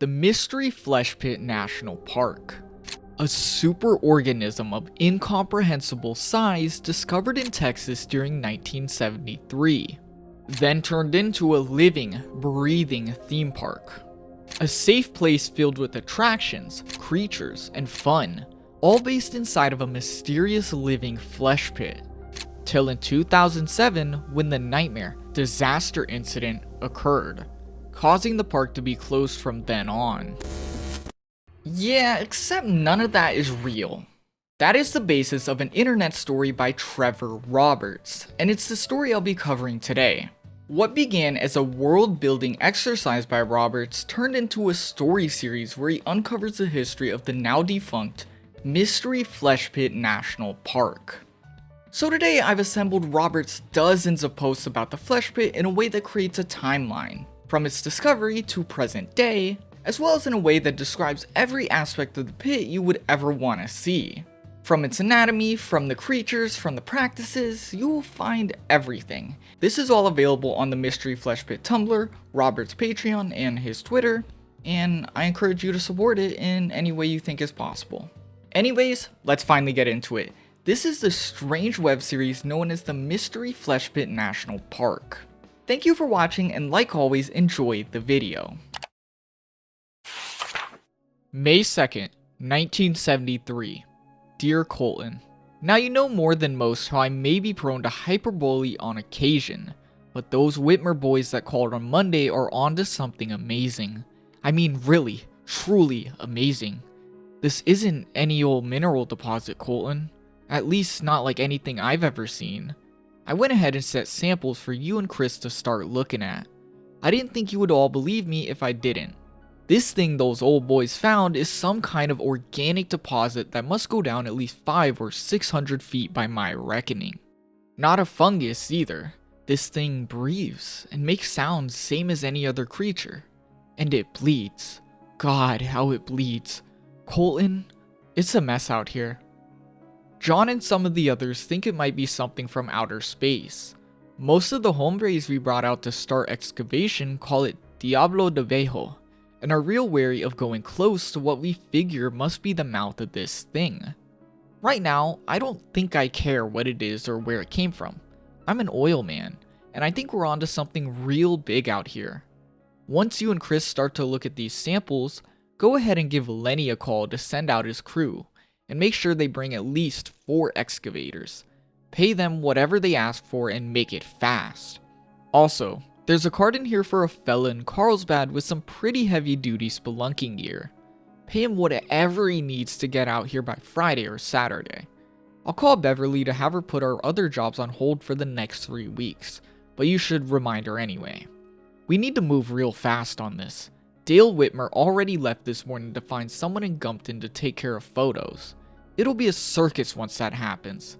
the Mystery Flesh Pit National Park. A superorganism of incomprehensible size discovered in Texas during 1973. Then turned into a living, breathing theme park. A safe place filled with attractions, creatures, and fun, all based inside of a mysterious living flesh pit. Till in 2007 when the nightmare disaster incident occurred, causing the park to be closed from then on. Yeah, except none of that is real. That is the basis of an internet story by Trevor Roberts, and it's the story I'll be covering today. What began as a world-building exercise by Roberts turned into a story series where he uncovers the history of the now defunct Mystery Flesh Pit National Park. So today I've assembled Roberts' dozens of posts about the Flesh Pit in a way that creates a timeline, from its discovery to present day, as well as in a way that describes every aspect of the pit you would ever want to see. From its anatomy, from the creatures, from the practices, you will find everything. This is all available on the Mystery Flesh Pit Tumblr, Robert's Patreon, and his Twitter, and I encourage you to support it in any way you think is possible. Anyways, let's finally get into it. This is the strange web series known as the Mystery Flesh Pit National Park. Thank you for watching, and like always, enjoy the video. May 2nd, 1973. Dear Colton, now you know more than most how I may be prone to hyperbole on occasion, but those Whitmer boys that called on Monday are onto something amazing. I mean really, truly amazing. This isn't any old mineral deposit, Colton. At least not like anything I've ever seen. I went ahead and set samples for you and Chris to start looking at. I didn't think you would all believe me if I didn't. This thing those old boys found is some kind of organic deposit that must go down at least 500 or 600 feet by my reckoning. Not a fungus either. This thing breathes and makes sounds same as any other creature. And it bleeds. God, how it bleeds. Colton, it's a mess out here. John and some of the others think it might be something from outer space. Most of the hombres we brought out to start excavation call it Diablo de Bejo, and are real wary of going close to what we figure must be the mouth of this thing. Right now, I don't think I care what it is or where it came from. I'm an oil man, and I think we're onto something real big out here. Once you and Chris start to look at these samples, go ahead and give Lenny a call to send out his crew, and make sure they bring at least 4 excavators. Pay them whatever they ask for and make it fast. Also, there's a card in here for a fella in Carlsbad with some pretty heavy duty spelunking gear. Pay him whatever he needs to get out here by Friday or Saturday. I'll call Beverly to have her put our other jobs on hold for the next 3 weeks, but you should remind her anyway. We need to move real fast on this. Dale Whitmer already left this morning to find someone in Gumpton to take care of photos. It'll be a circus once that happens.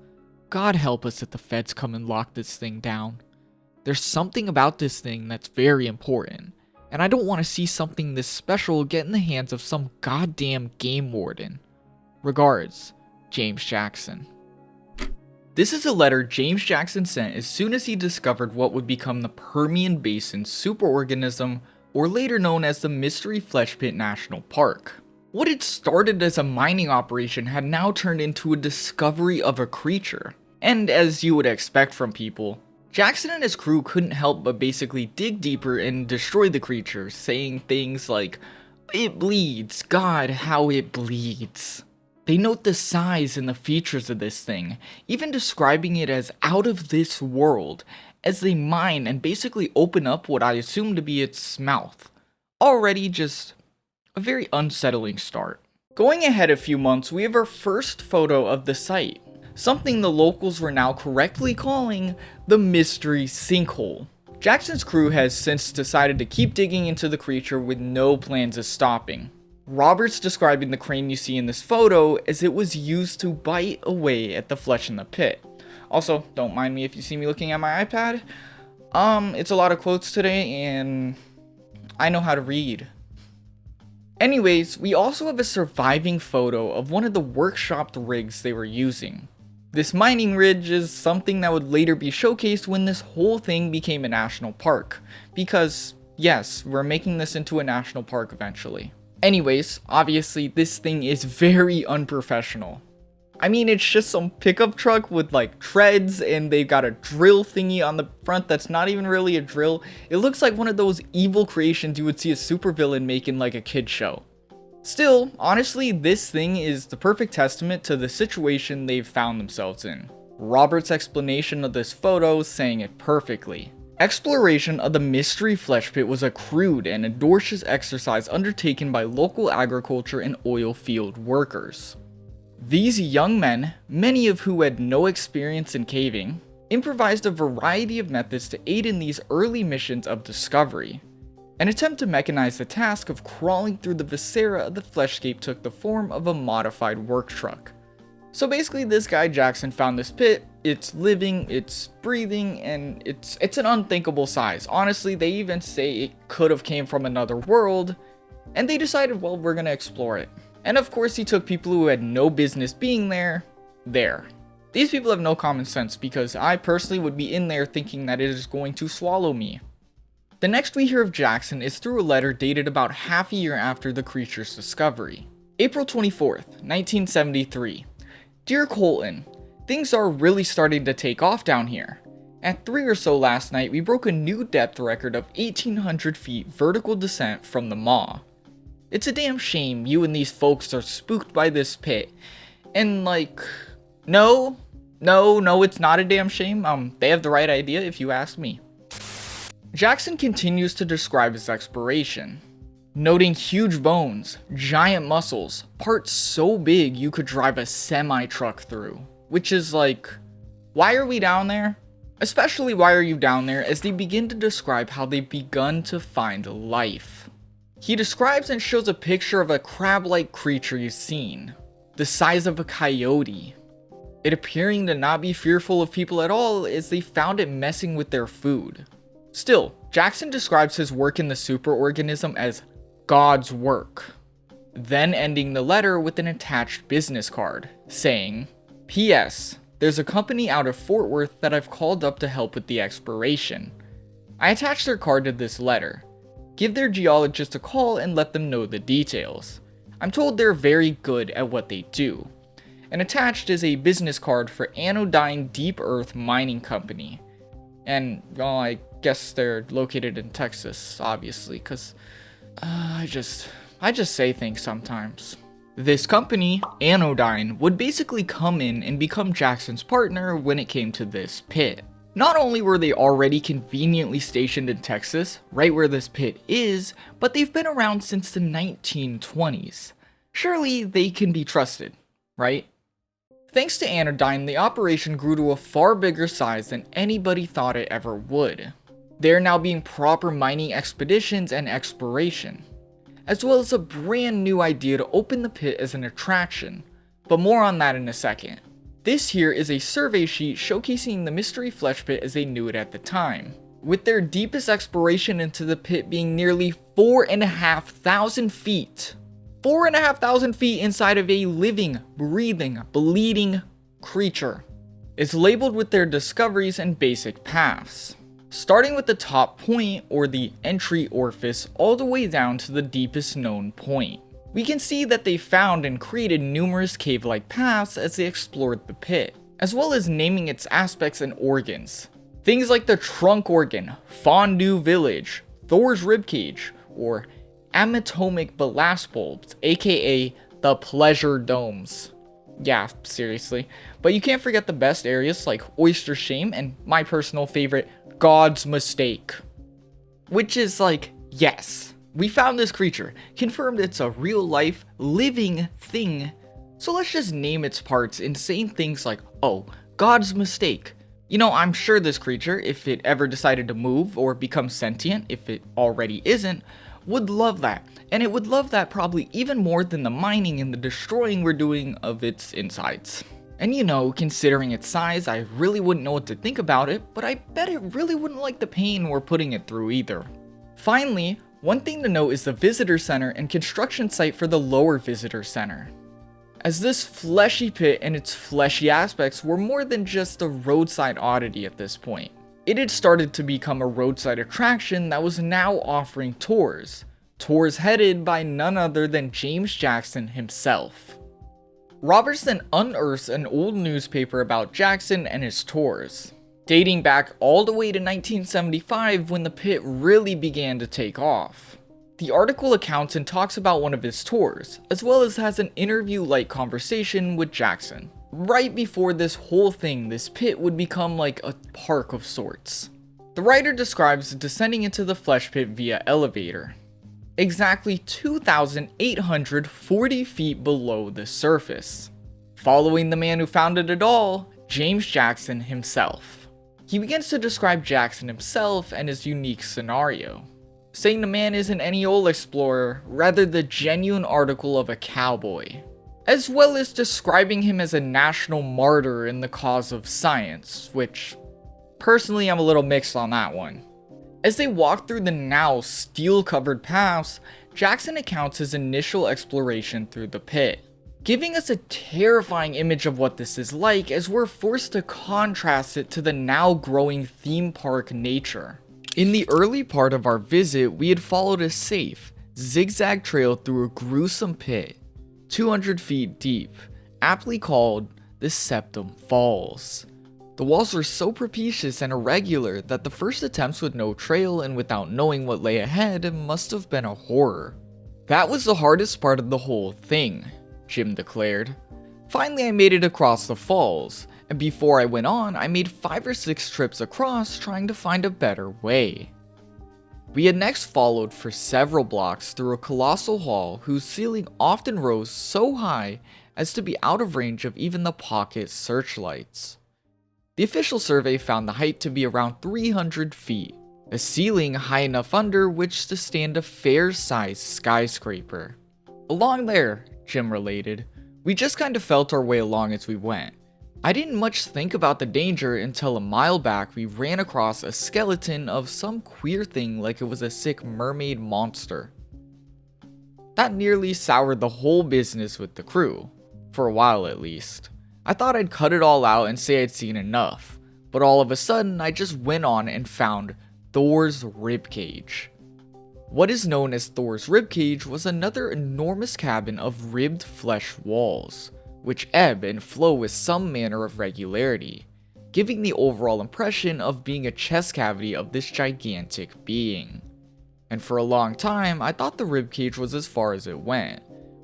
God help us if the feds come and lock this thing down. There's something about this thing that's very important, and I don't want to see something this special get in the hands of some goddamn game warden. Regards, James Jackson. This is a letter James Jackson sent as soon as he discovered what would become the Permian Basin superorganism, or later known as the Mystery Flesh Pit National Park. What had started as a mining operation had now turned into a discovery of a creature. And as you would expect from people, Jackson and his crew couldn't help but basically dig deeper and destroy the creature, saying things like, "It bleeds, God, how it bleeds." They note the size and the features of this thing, even describing it as out of this world, as they mine and basically open up what I assume to be its mouth. Already just a very unsettling start. Going ahead a few months, we have our first photo of the site, something the locals were now correctly calling the Mystery Sinkhole. Jackson's crew has since decided to keep digging into the creature with no plans of stopping. Robert's describing the crane you see in this photo as it was used to bite away at the flesh in the pit. Also, don't mind me if you see me looking at my iPad. It's a lot of quotes today, and I know how to read. Anyways, we also have a surviving photo of one of the workshopped rigs they were using. This mining ridge is something that would later be showcased when this whole thing became a national park, because Yes, we're making this into a national park eventually. Anyways, obviously this thing is very unprofessional. I mean, it's just some pickup truck with like treads, and they've got a drill thingy on the front that's not even really a drill. It looks like one of those evil creations you would see a supervillain make in like a kid's show. Still, honestly, this thing is the perfect testament to the situation they've found themselves in. Robert's explanation of this photo saying it perfectly. Exploration of the mystery flesh pit was a crude and audacious exercise undertaken by local agriculture and oil field workers. These young men, many of who had no experience in caving, improvised a variety of methods to aid in these early missions of discovery. An attempt to mechanize the task of crawling through the viscera of the fleshscape took the form of a modified work truck. So basically this guy Jackson found this pit, it's living, it's breathing, and it's an unthinkable size. Honestly, they even say it could have came from another world, and they decided, well, we're gonna explore it. And of course he took people who had no business being there. These people have no common sense, because I personally would be in there thinking that it is going to swallow me. The next we hear of Jackson is through a letter dated about half a year after the creature's discovery. April 24th, 1973. Dear Colton, things are really starting to take off down here. At 3 or so last night, we broke a new depth record of 1,800 feet vertical descent from the maw. It's a damn shame you and these folks are spooked by this pit. And like, no, it's not a damn shame. They have the right idea if you ask me. Jackson continues to describe his exploration, noting huge bones, giant muscles, parts so big you could drive a semi-truck through. Which is like, why are we down there? Especially why are you down there, as they begin to describe how they've begun to find life. He describes and shows a picture of a crab-like creature you've seen, the size of a coyote. It appearing to not be fearful of people at all, as they found it messing with their food. Still, Jackson describes his work in the superorganism as God's work, then ending the letter with an attached business card, saying, P.S. There's a company out of Fort Worth that I've called up to help with the exploration. I attached their card to this letter. Give their geologist a call and let them know the details. I'm told they're very good at what they do. And attached is a business card for Anodyne Deep Earth Mining Company. And, well, I guess they're located in Texas, obviously, because I just say things sometimes. This company, Anodyne, would basically come in and become Jackson's partner when it came to this pit. Not only were they already conveniently stationed in Texas, right where this pit is, but they've been around since the 1920s. Surely they can be trusted, right? Thanks to Anodyne, the operation grew to a far bigger size than anybody thought it ever would. They are now being proper mining expeditions and exploration, as well as a brand new idea to open the pit as an attraction, but more on that in a second. This here is a survey sheet showcasing the mystery flesh pit as they knew it at the time, with their deepest exploration into the pit being nearly 4,500 feet. 4,500 feet inside of a living, breathing, bleeding creature. It's labeled with their discoveries and basic paths, starting with the top point, or the entry orifice, all the way down to the deepest known point. We can see that they found and created numerous cave-like paths as they explored the pit, as well as naming its aspects and organs. Things like the trunk organ, Fondue Village, Thor's ribcage, or amatomic blast bulbs, aka the pleasure domes. Yeah, seriously. But you can't forget the best areas like Oyster Shame and my personal favorite, God's Mistake. Which is like, yes. We found this creature, confirmed it's a real life, living thing, so let's just name its parts and say things like, oh, God's Mistake. You know, I'm sure this creature, if it ever decided to move or become sentient, if it already isn't, would love that. And it would love that probably even more than the mining and the destroying we're doing of its insides. And you know, considering its size, I really wouldn't know what to think about it, but I bet it really wouldn't like the pain we're putting it through either. Finally, one thing to note is the visitor center and construction site for the lower visitor center, as this fleshy pit and its fleshy aspects were more than just a roadside oddity at this point. It had started to become a roadside attraction that was now offering tours headed by none other than James Jackson himself. Roberts then unearths an old newspaper about Jackson and his tours, dating back all the way to 1975 when the pit really began to take off. The article accounts and talks about one of his tours, as well as has an interview-like conversation with Jackson. Right before this whole thing, this pit would become like a park of sorts. The writer describes descending into the flesh pit via elevator, exactly 2,840 feet below the surface, following the man who founded it all, James Jackson himself. He begins to describe Jackson himself and his unique scenario, saying the man isn't any old explorer, rather the genuine article of a cowboy, as well as describing him as a national martyr in the cause of science, which, personally, I'm a little mixed on that one. As they walk through the now steel-covered paths, Jackson accounts his initial exploration through the pit, giving us a terrifying image of what this is like as we're forced to contrast it to the now growing theme park nature. In the early part of our visit, we had followed a safe, zigzag trail through a gruesome pit, 200 feet deep, aptly called the Septum Falls. The walls were so propitious and irregular that the first attempts with no trail and without knowing what lay ahead must have been a horror. That was the hardest part of the whole thing, Jim declared. Finally, I made it across the falls, and before I went on, I made 5 or 6 trips across trying to find a better way. We had next followed for several blocks through a colossal hall whose ceiling often rose so high as to be out of range of even the pocket searchlights. The official survey found the height to be around 300 feet, a ceiling high enough under which to stand a fair-sized skyscraper. Along there, Jim related, we just kind of felt our way along as we went. I didn't much think about the danger until a mile back we ran across a skeleton of some queer thing like it was a sick mermaid monster. That nearly soured the whole business with the crew, for a while at least. I thought I'd cut it all out and say I'd seen enough, but all of a sudden I just went on and found Thor's ribcage. What is known as Thor's ribcage was another enormous cabin of ribbed flesh walls, which ebb and flow with some manner of regularity, giving the overall impression of being a chest cavity of this gigantic being. And for a long time I thought the ribcage was as far as it went.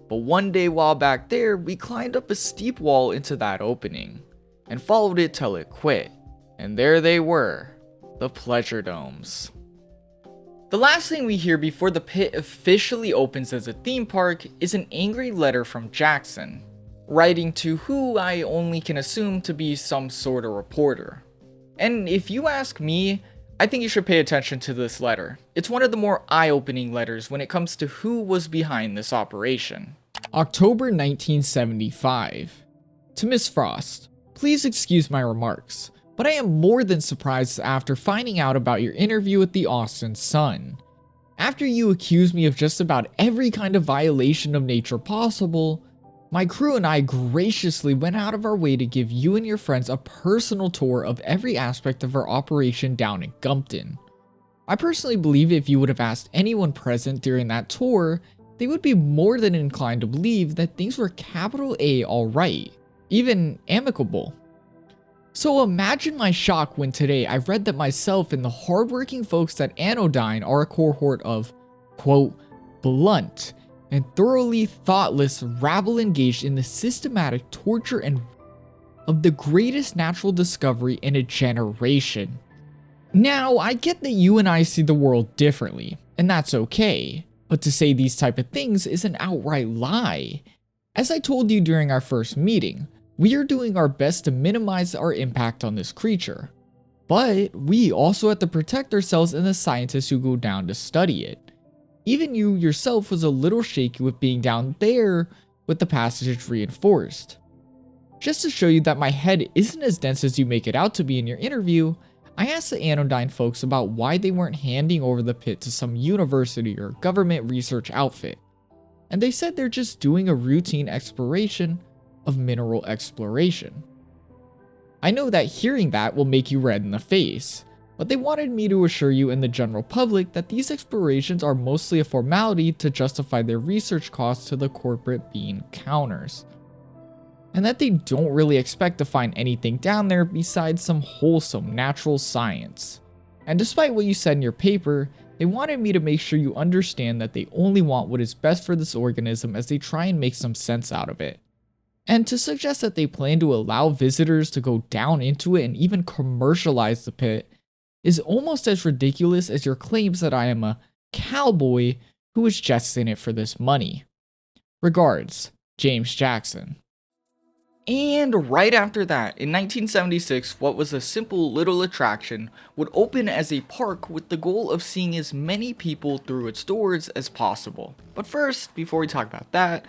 But one day while back there, we climbed up a steep wall into that opening, and followed it till it quit, and there they were, the pleasure domes. The last thing we hear before the pit officially opens as a theme park is an angry letter from Jackson, writing to who I only can assume to be some sort of reporter. And if you ask me, I think you should pay attention to this letter. It's one of the more eye-opening letters when it comes to who was behind this operation. October 1975. To Miss Frost, please excuse my remarks, but I am more than surprised after finding out about your interview with the Austin Sun. After you accused me of just about every kind of violation of nature possible, my crew and I graciously went out of our way to give you and your friends a personal tour of every aspect of our operation down in Gumpton. I personally believe if you would have asked anyone present during that tour, they would be more than inclined to believe that things were capital A alright, even amicable. So imagine my shock when today I read that myself and the hardworking folks at Anodyne are a cohort of, quote, blunt and thoroughly thoughtless rabble engaged in the systematic torture and of the greatest natural discovery in a generation. Now, I get that you and I see the world differently, and that's okay. But to say these type of things is an outright lie. As I told you during our first meeting, we are doing our best to minimize our impact on this creature. But we also have to protect ourselves and the scientists who go down to study it. Even you yourself was a little shaky with being down there with the passage reinforced. Just to show you that my head isn't as dense as you make it out to be in your interview, I asked the Anodyne folks about why they weren't handing over the pit to some university or government research outfit, and they said they're just doing a routine exploration of mineral exploration. I know that hearing that will make you red in the face, But they wanted me to assure you and the general public that these explorations are mostly a formality to justify their research costs to the corporate bean counters, and that they don't really expect to find anything down there besides some wholesome natural science. And despite what you said in your paper, they wanted me to make sure you understand that they only want what is best for this organism as they try and make some sense out of it. And to suggest that they plan to allow visitors to go down into it and even commercialize the pit is almost as ridiculous as your claims that I am a cowboy who is just in it for this money. Regards, James Jackson. And right after that, in 1976, what was a simple little attraction would open as a park with the goal of seeing as many people through its doors as possible. But first, before we talk about that,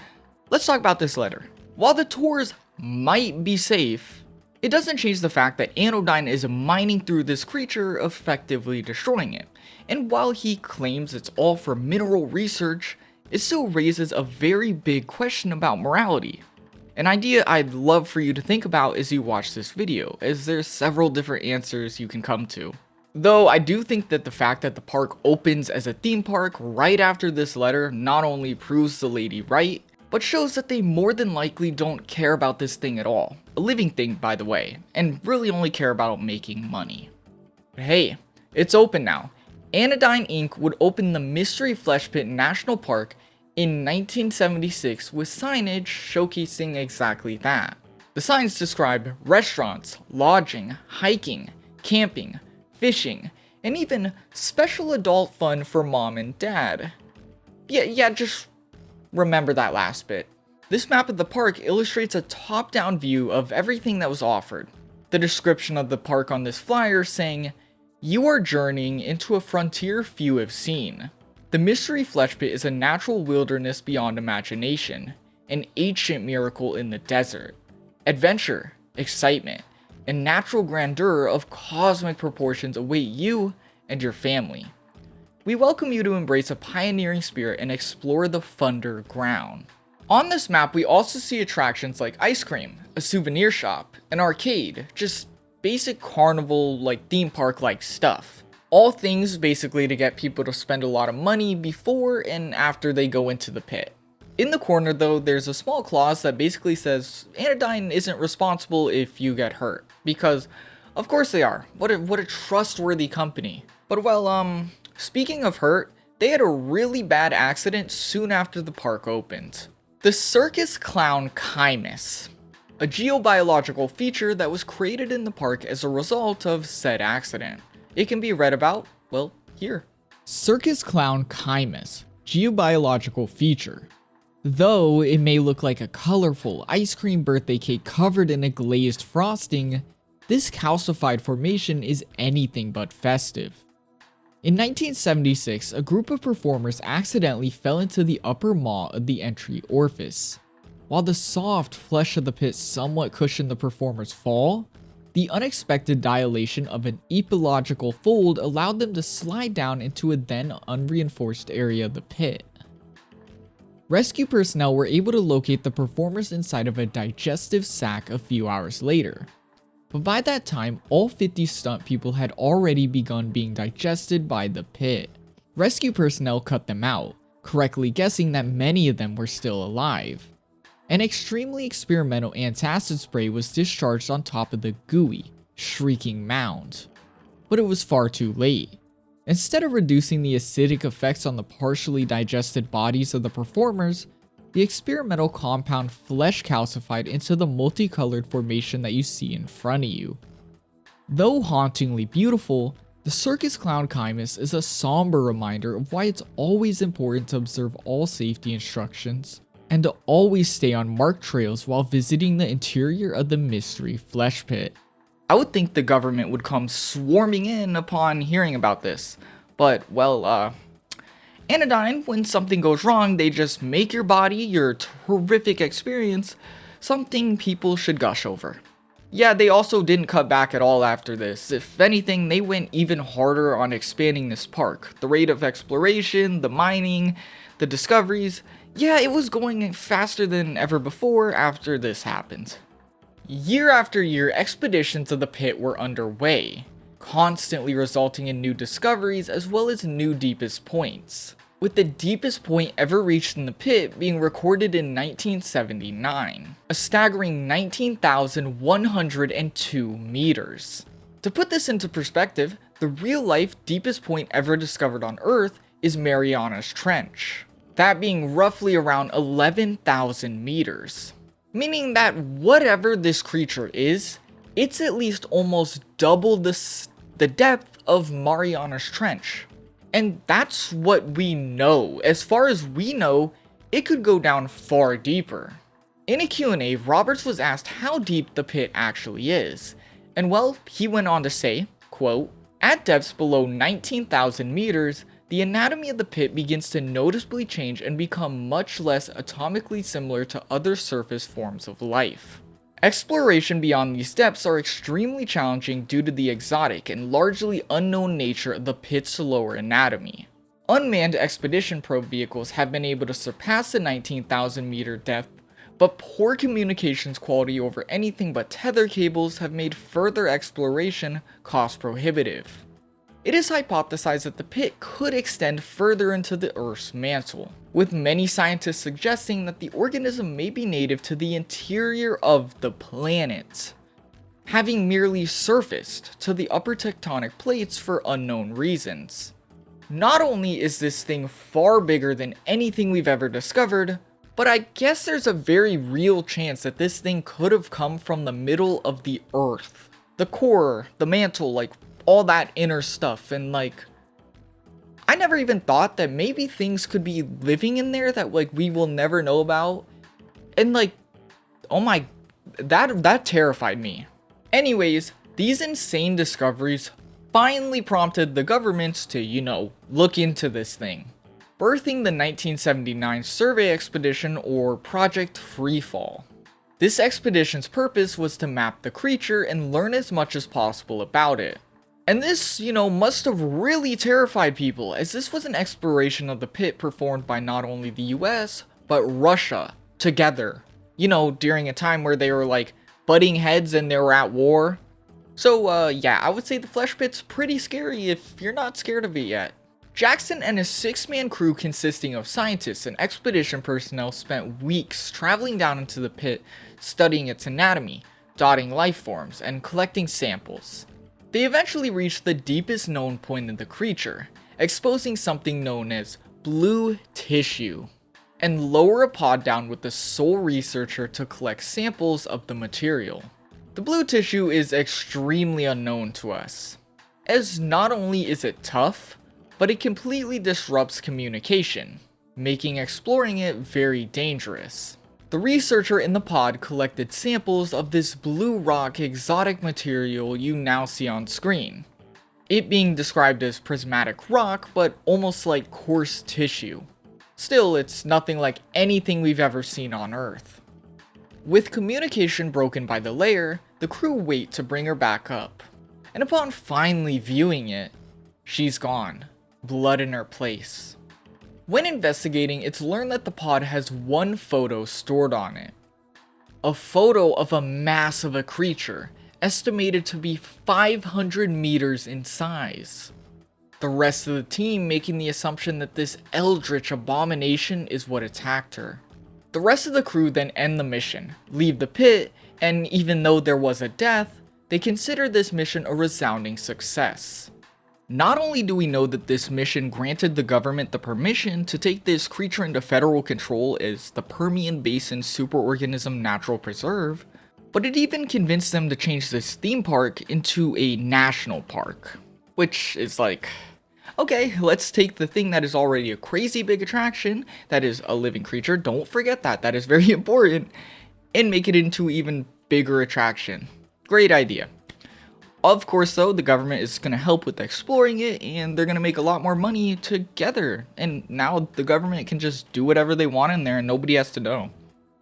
let's talk about this letter. While the tours might be safe, it doesn't change the fact that Anodyne is mining through this creature, effectively destroying it. And while he claims it's all for mineral research, it still raises a very big question about morality. An idea I'd love for you to think about as you watch this video, as there's several different answers you can come to. Though I do think that the fact that the park opens as a theme park right after this letter not only proves the lady right, but shows that they more than likely don't care about this thing at all. A living thing, by the way, and really only care about making money. But hey, it's open now. Anodyne Inc. would open the Mystery Flesh Pit National Park in 1976 with signage showcasing exactly that. The signs describe restaurants, lodging, hiking, camping, fishing, and even special adult fun for mom and dad. Yeah, just remember that last bit. This map of the park illustrates a top-down view of everything that was offered. The description of the park on this flyer saying, "You are journeying into a frontier few have seen." The Mystery Flesh Pit is a natural wilderness beyond imagination, an ancient miracle in the desert. Adventure, excitement, and natural grandeur of cosmic proportions await you and your family. We welcome you to embrace a pioneering spirit and explore the Thunder Ground. On this map, we also see attractions like ice cream, a souvenir shop, an arcade, just basic carnival like theme park like stuff. All things basically to get people to spend a lot of money before and after they go into the pit. In the corner though, there's a small clause that basically says Anodyne isn't responsible if you get hurt. Because, of course they are. What a trustworthy company. But well, speaking of hurt, they had a really bad accident soon after the park opened. The circus clown Chimus, a geobiological feature that was created in the park as a result of said accident. It can be read about, well, here. Circus clown Chimus, geobiological feature. Though it may look like a colorful ice cream birthday cake covered in a glazed frosting, this calcified formation is anything but festive. In 1976, a group of performers accidentally fell into the upper maw of the entry orifice. While the soft flesh of the pit somewhat cushioned the performer's fall, the unexpected dilation of an epological fold allowed them to slide down into a then unreinforced area of the pit. Rescue personnel were able to locate the performers inside of a digestive sac a few hours later. But by that time, all 50 stunt people had already begun being digested by the pit. Rescue personnel cut them out, correctly guessing that many of them were still alive. An extremely experimental antacid spray was discharged on top of the gooey, shrieking mound. But it was far too late. Instead of reducing the acidic effects on the partially digested bodies of the performers, the experimental compound flesh calcified into the multicolored formation that you see in front of you. Though hauntingly beautiful, the circus clown Chimus is a somber reminder of why it's always important to observe all safety instructions, and to always stay on marked trails while visiting the interior of the Mystery Flesh Pit. I would think the government would come swarming in upon hearing about this, but well, Anodyne, when something goes wrong, they just make your body, your horrific experience, something people should gush over. Yeah, they also didn't cut back at all after this. If anything, they went even harder on expanding this park. The rate of exploration, the mining, the discoveries, yeah, it was going faster than ever before after this happened. Year after year, expeditions of the pit were underway. constantly resulting in new discoveries as well as new deepest points, with the deepest point ever reached in the pit being recorded in 1979, a staggering 19,102 meters. To put this into perspective, the real-life deepest point ever discovered on Earth is Mariana's Trench, that being roughly around 11,000 meters. Meaning that whatever this creature is, it's at least almost double the depth of Mariana's Trench. And that's what we know. As far as we know, it could go down far deeper. In a Q&A, Roberts was asked how deep the pit actually is. And well, he went on to say, quote, "At depths below 19,000 meters, the anatomy of the pit begins to noticeably change and become much less atomically similar to other surface forms of life. Exploration beyond these depths are extremely challenging due to the exotic and largely unknown nature of the pit's lower anatomy. Unmanned expedition probe vehicles have been able to surpass the 19,000 meter depth, but poor communications quality over anything but tether cables have made further exploration cost prohibitive. It is hypothesized that the pit could extend further into the Earth's mantle, with many scientists suggesting that the organism may be native to the interior of the planet, having merely surfaced to the upper tectonic plates for unknown reasons. Not only is this thing far bigger than anything we've ever discovered, but I guess there's a very real chance that this thing could have come from the middle of the Earth. The core, the mantle, like all that inner stuff, and like, I never even thought that maybe things could be living in there that like we will never know about. And like, oh my, that terrified me. Anyways, these insane discoveries finally prompted the governments to, look into this thing, birthing the 1979 survey expedition, or Project Freefall. This expedition's purpose was to map the creature and learn as much as possible about it. And this, must have really terrified people, as this was an exploration of the pit performed by not only the US, but Russia, together. During a time where they were like butting heads and they were at war. So yeah, I would say the flesh pit's pretty scary if you're not scared of it yet. Jackson and his 6-man crew consisting of scientists and expedition personnel spent weeks traveling down into the pit, studying its anatomy, dotting life forms, and collecting samples. They eventually reached the deepest known point of the creature, exposing something known as blue tissue, and lower a pod down with the sole researcher to collect samples of the material. The blue tissue is extremely unknown to us, as not only is it tough, but it completely disrupts communication, making exploring it very dangerous. The researcher in the pod collected samples of this blue rock exotic material you now see on screen, it being described as prismatic rock, but almost like coarse tissue. Still, it's nothing like anything we've ever seen on Earth. With communication broken by the layer, the crew wait to bring her back up, and upon finally viewing it, she's gone, blood in her place. When investigating, it's learned that the pod has one photo stored on it. A photo of a mass of a creature, estimated to be 500 meters in size. The rest of the team making the assumption that this eldritch abomination is what attacked her. The rest of the crew then end the mission, leave the pit, and even though there was a death, they consider this mission a resounding success. Not only do we know that this mission granted the government the permission to take this creature into federal control as the Permian Basin Superorganism Natural Preserve, but it even convinced them to change this theme park into a national park. Which is like, okay, let's take the thing that is already a crazy big attraction, that is a living creature, don't forget that is very important, and make it into an even bigger attraction. Great idea. Of course though, the government is going to help with exploring it, and they're going to make a lot more money together, and now the government can just do whatever they want in there and nobody has to know.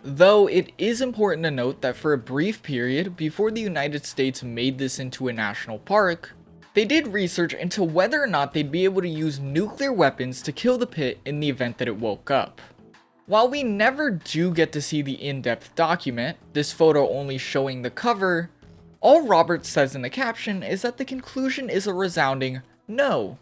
Though it is important to note that for a brief period before the United States made this into a national park, they did research into whether or not they'd be able to use nuclear weapons to kill the pit in the event that it woke up. While we never do get to see the in-depth document, this photo only showing the cover, All Roberts says in the caption is that the conclusion is a resounding no.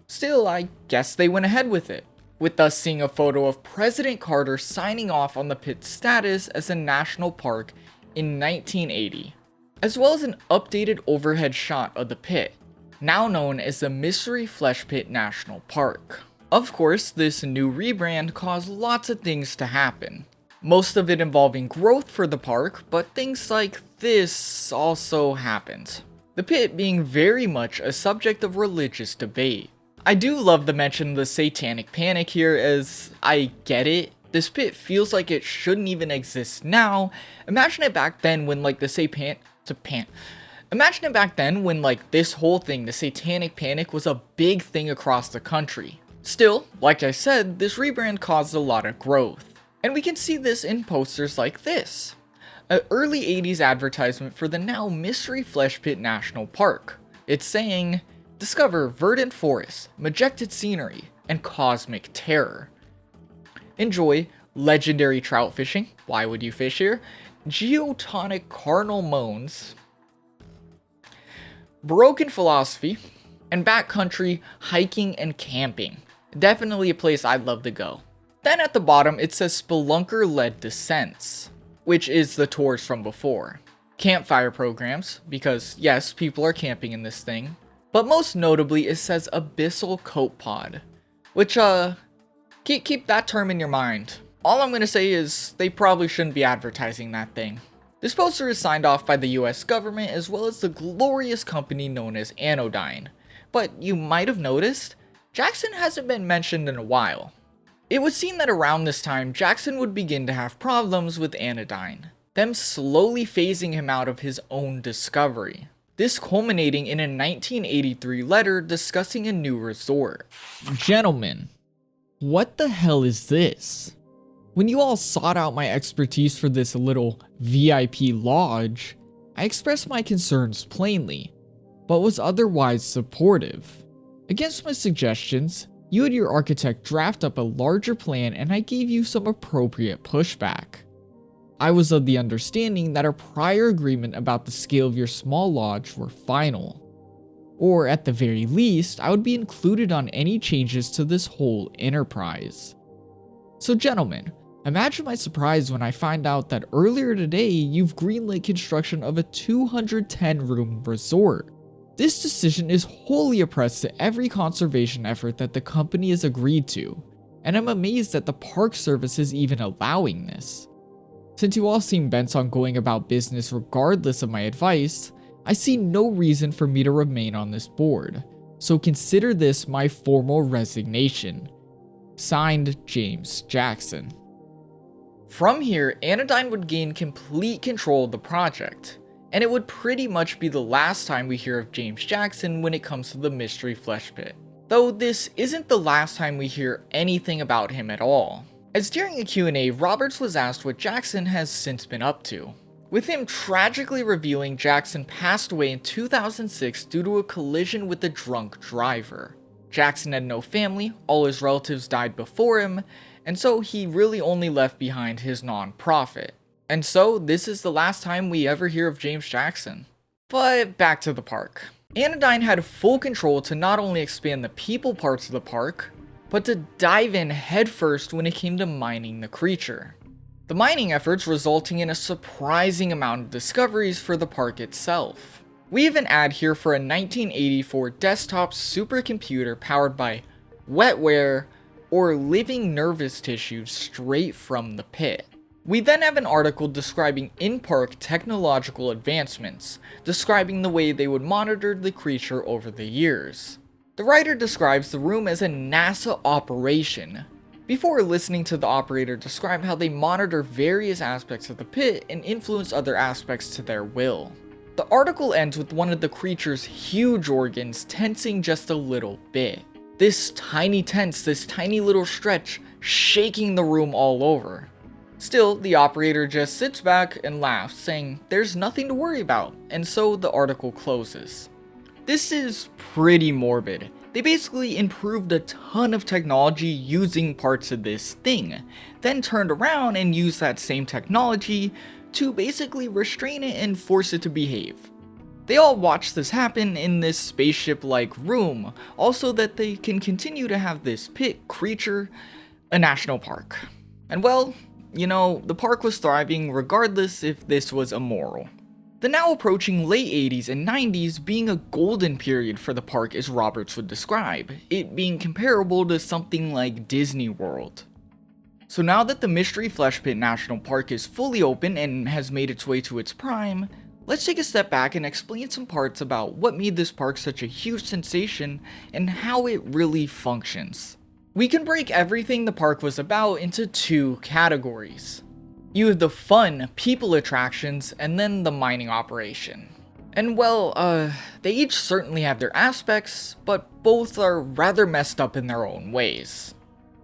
Still, I guess they went ahead with it, with us seeing a photo of President Carter signing off on the pit's status as a national park in 1980, as well as an updated overhead shot of the pit, now known as the Mystery Flesh Pit National Park. Of course, this new rebrand caused lots of things to happen, most of it involving growth for the park, but things like this also happened. The pit being very much a subject of religious debate. I do love the mention of the satanic panic here, as I get it. This pit feels like it shouldn't even exist now. Imagine it back then when like Imagine it back then when like this whole thing, the satanic panic, was a big thing across the country. Still, like I said, this rebrand caused a lot of growth. And we can see this in posters like this. An early 80s advertisement for the now Mystery Flesh Pit National Park. It's saying, discover verdant forests, majestic scenery, and cosmic terror. Enjoy legendary trout fishing, why would you fish here? Geotonic carnal moans, broken philosophy, and backcountry hiking and camping. Definitely a place I'd love to go. Then at the bottom it says Spelunker-led descents, which is the tours from before. Campfire programs, because yes, people are camping in this thing. But most notably it says Abyssal copepod, which keep that term in your mind. All I'm gonna say is they probably shouldn't be advertising that thing. This poster is signed off by the US government as well as the glorious company known as Anodyne. But you might have noticed, Jackson hasn't been mentioned in a while. It was seen that around this time, Jackson would begin to have problems with Anodyne, them slowly phasing him out of his own discovery. This culminating in a 1983 letter discussing a new resort. Gentlemen, what the hell is this? When you all sought out my expertise for this little VIP lodge, I expressed my concerns plainly, but was otherwise supportive. Against my suggestions, you and your architect draft up a larger plan and I gave you some appropriate pushback. I was of the understanding that our prior agreement about the scale of your small lodge were final. Or at the very least, I would be included on any changes to this whole enterprise. So gentlemen, imagine my surprise when I find out that earlier today you've greenlit construction of a 210 room resort. This decision is wholly oppressed to every conservation effort that the company has agreed to, and I'm amazed that the Park Service is even allowing this. Since you all seem bent on going about business regardless of my advice, I see no reason for me to remain on this board, so consider this my formal resignation. Signed, James Jackson. From here, Anodyne would gain complete control of the project, and it would pretty much be the last time we hear of James Jackson when it comes to the Mystery Flesh Pit. Though this isn't the last time we hear anything about him at all, as during a Q&A, Roberts was asked what Jackson has since been up to, with him tragically revealing Jackson passed away in 2006 due to a collision with a drunk driver. Jackson had no family, all his relatives died before him, and so he really only left behind his non-profit. And so this is the last time we ever hear of James Jackson. But back to the park. Anodyne had full control to not only expand the people parts of the park, but to dive in headfirst when it came to mining the creature. The mining efforts resulting in a surprising amount of discoveries for the park itself. We have an ad here for a 1984 desktop supercomputer powered by wetware or living nervous tissue straight from the pit. We then have an article describing in-park technological advancements, describing the way they would monitor the creature over the years. The writer describes the room as a NASA operation, before listening to the operator describe how they monitor various aspects of the pit and influence other aspects to their will. The article ends with one of the creature's huge organs tensing just a little bit. This tiny tense, this tiny little stretch, shaking the room all over. Still, the operator just sits back and laughs, saying there's nothing to worry about, and so the article closes. This is pretty morbid. They basically improved a ton of technology using parts of this thing, then turned around and used that same technology to basically restrain it and force it to behave. They all watch this happen in this spaceship-like room, also that they can continue to have this pit creature a national park. And well, you know, the park was thriving regardless if this was immoral. The now approaching late 80s and 90s being a golden period for the park as Roberts would describe, it being comparable to something like Disney World. So now that the Mystery Flesh Pit National Park is fully open and has made its way to its prime, let's take a step back and explain some parts about what made this park such a huge sensation and how it really functions. We can break everything the park was about into two categories. You have the fun, people attractions, and then the mining operation. And well, they each certainly have their aspects, but both are rather messed up in their own ways.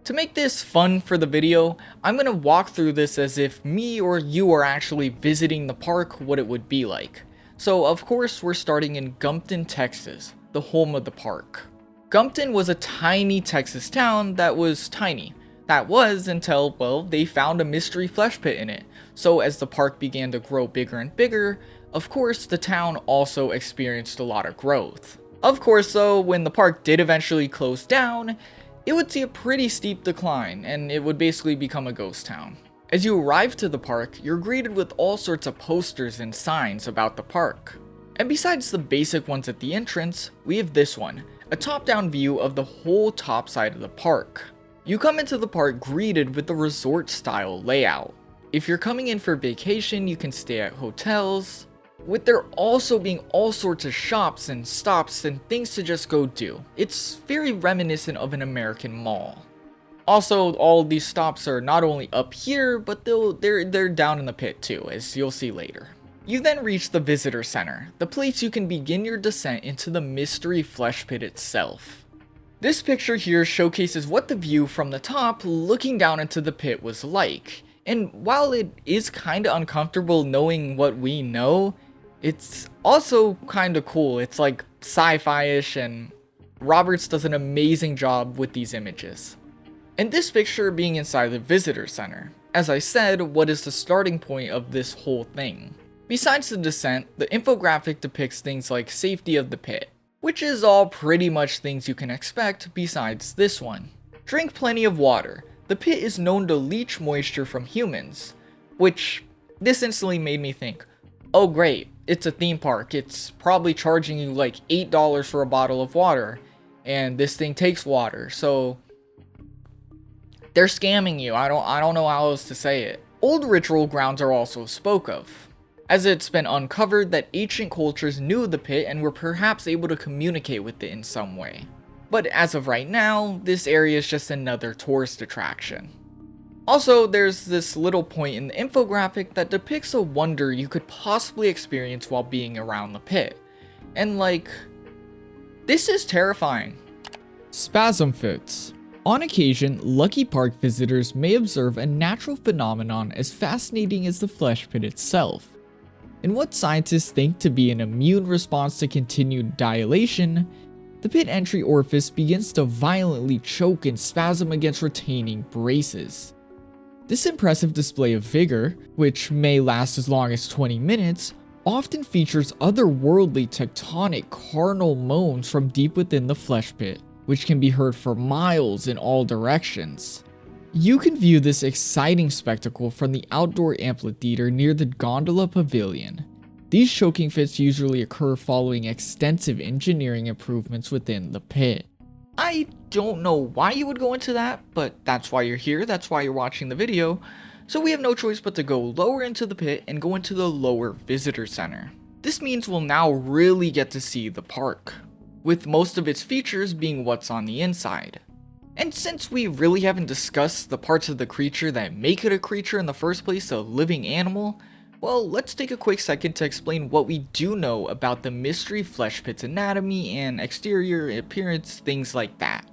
To make this fun for the video, I'm gonna walk through this as if me or you are actually visiting the park, what it would be like. So of course we're starting in Gumpton, Texas, the home of the park. Gumpton was a tiny Texas town that was tiny. That was until, well, they found a mystery flesh pit in it. So as the park began to grow bigger and bigger, of course the town also experienced a lot of growth. Of course though, when the park did eventually close down, it would see a pretty steep decline and it would basically become a ghost town. As you arrive to the park, you're greeted with all sorts of posters and signs about the park. And besides the basic ones at the entrance, we have this one, a top-down view of the whole top side of the park. You come into the park greeted with the resort-style layout. If you're coming in for vacation, you can stay at hotels, with there also being all sorts of shops and stops and things to just go do. It's very reminiscent of an American mall. Also, all of these stops are not only up here, but they're down in the pit too, as you'll see later. You then reach the visitor center, the place you can begin your descent into the mystery flesh pit itself. This picture here showcases what the view from the top looking down into the pit was like. And while it is kinda uncomfortable knowing what we know, it's also kinda cool. It's like sci-fi-ish and Roberts does an amazing job with these images. And this picture being inside the visitor center. As I said, what is the starting point of this whole thing? Besides the descent, the infographic depicts things like safety of the pit, which is all pretty much things you can expect besides this one. Drink plenty of water. The pit is known to leach moisture from humans, which this instantly made me think, oh great, it's a theme park, it's probably charging you like $8 for a bottle of water, and this thing takes water, so they're scamming you. I don't know how else to say it. Old ritual grounds are also spoke of, as it's been uncovered that ancient cultures knew the pit and were perhaps able to communicate with it in some way. But as of right now, this area is just another tourist attraction. Also, there's this little point in the infographic that depicts a wonder you could possibly experience while being around the pit. And like, this is terrifying. Spasm fits. On occasion, Lucky Park visitors may observe a natural phenomenon as fascinating as the flesh pit itself. In what scientists think to be an immune response to continued dilation, the pit entry orifice begins to violently choke and spasm against retaining braces. This impressive display of vigor, which may last as long as 20 minutes, often features otherworldly tectonic carnal moans from deep within the flesh pit, which can be heard for miles in all directions. You can view this exciting spectacle from the outdoor amphitheater near the gondola pavilion. These choking fits usually occur following extensive engineering improvements within the pit. I don't know why you would go into that, but that's why you're here, that's why you're watching the video. So we have no choice but to go lower into the pit and go into the lower visitor center. This means we'll now really get to see the park, with most of its features being what's on the inside. And since we really haven't discussed the parts of the creature that make it a creature in the first place, a living animal, well, let's take a quick second to explain what we do know about the mystery flesh pit's anatomy and exterior appearance, things like that.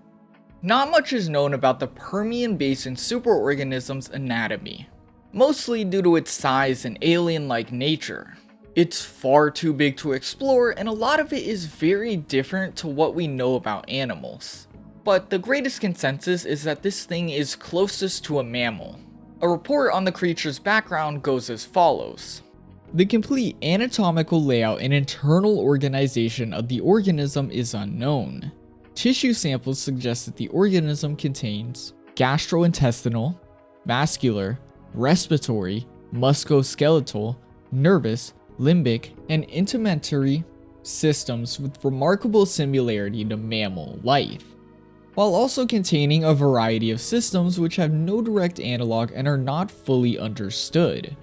Not much is known about the Permian Basin superorganism's anatomy, mostly due to its size and alien-like nature. It's far too big to explore, and a lot of it is very different to what we know about animals. But the greatest consensus is that this thing is closest to a mammal. A report on the creature's background goes as follows. The complete anatomical layout and internal organization of the organism is unknown. Tissue samples suggest that the organism contains gastrointestinal, vascular, respiratory, musculoskeletal, nervous, limbic, and integumentary systems with remarkable similarity to mammal life, while also containing a variety of systems which have no direct analog and are not fully understood.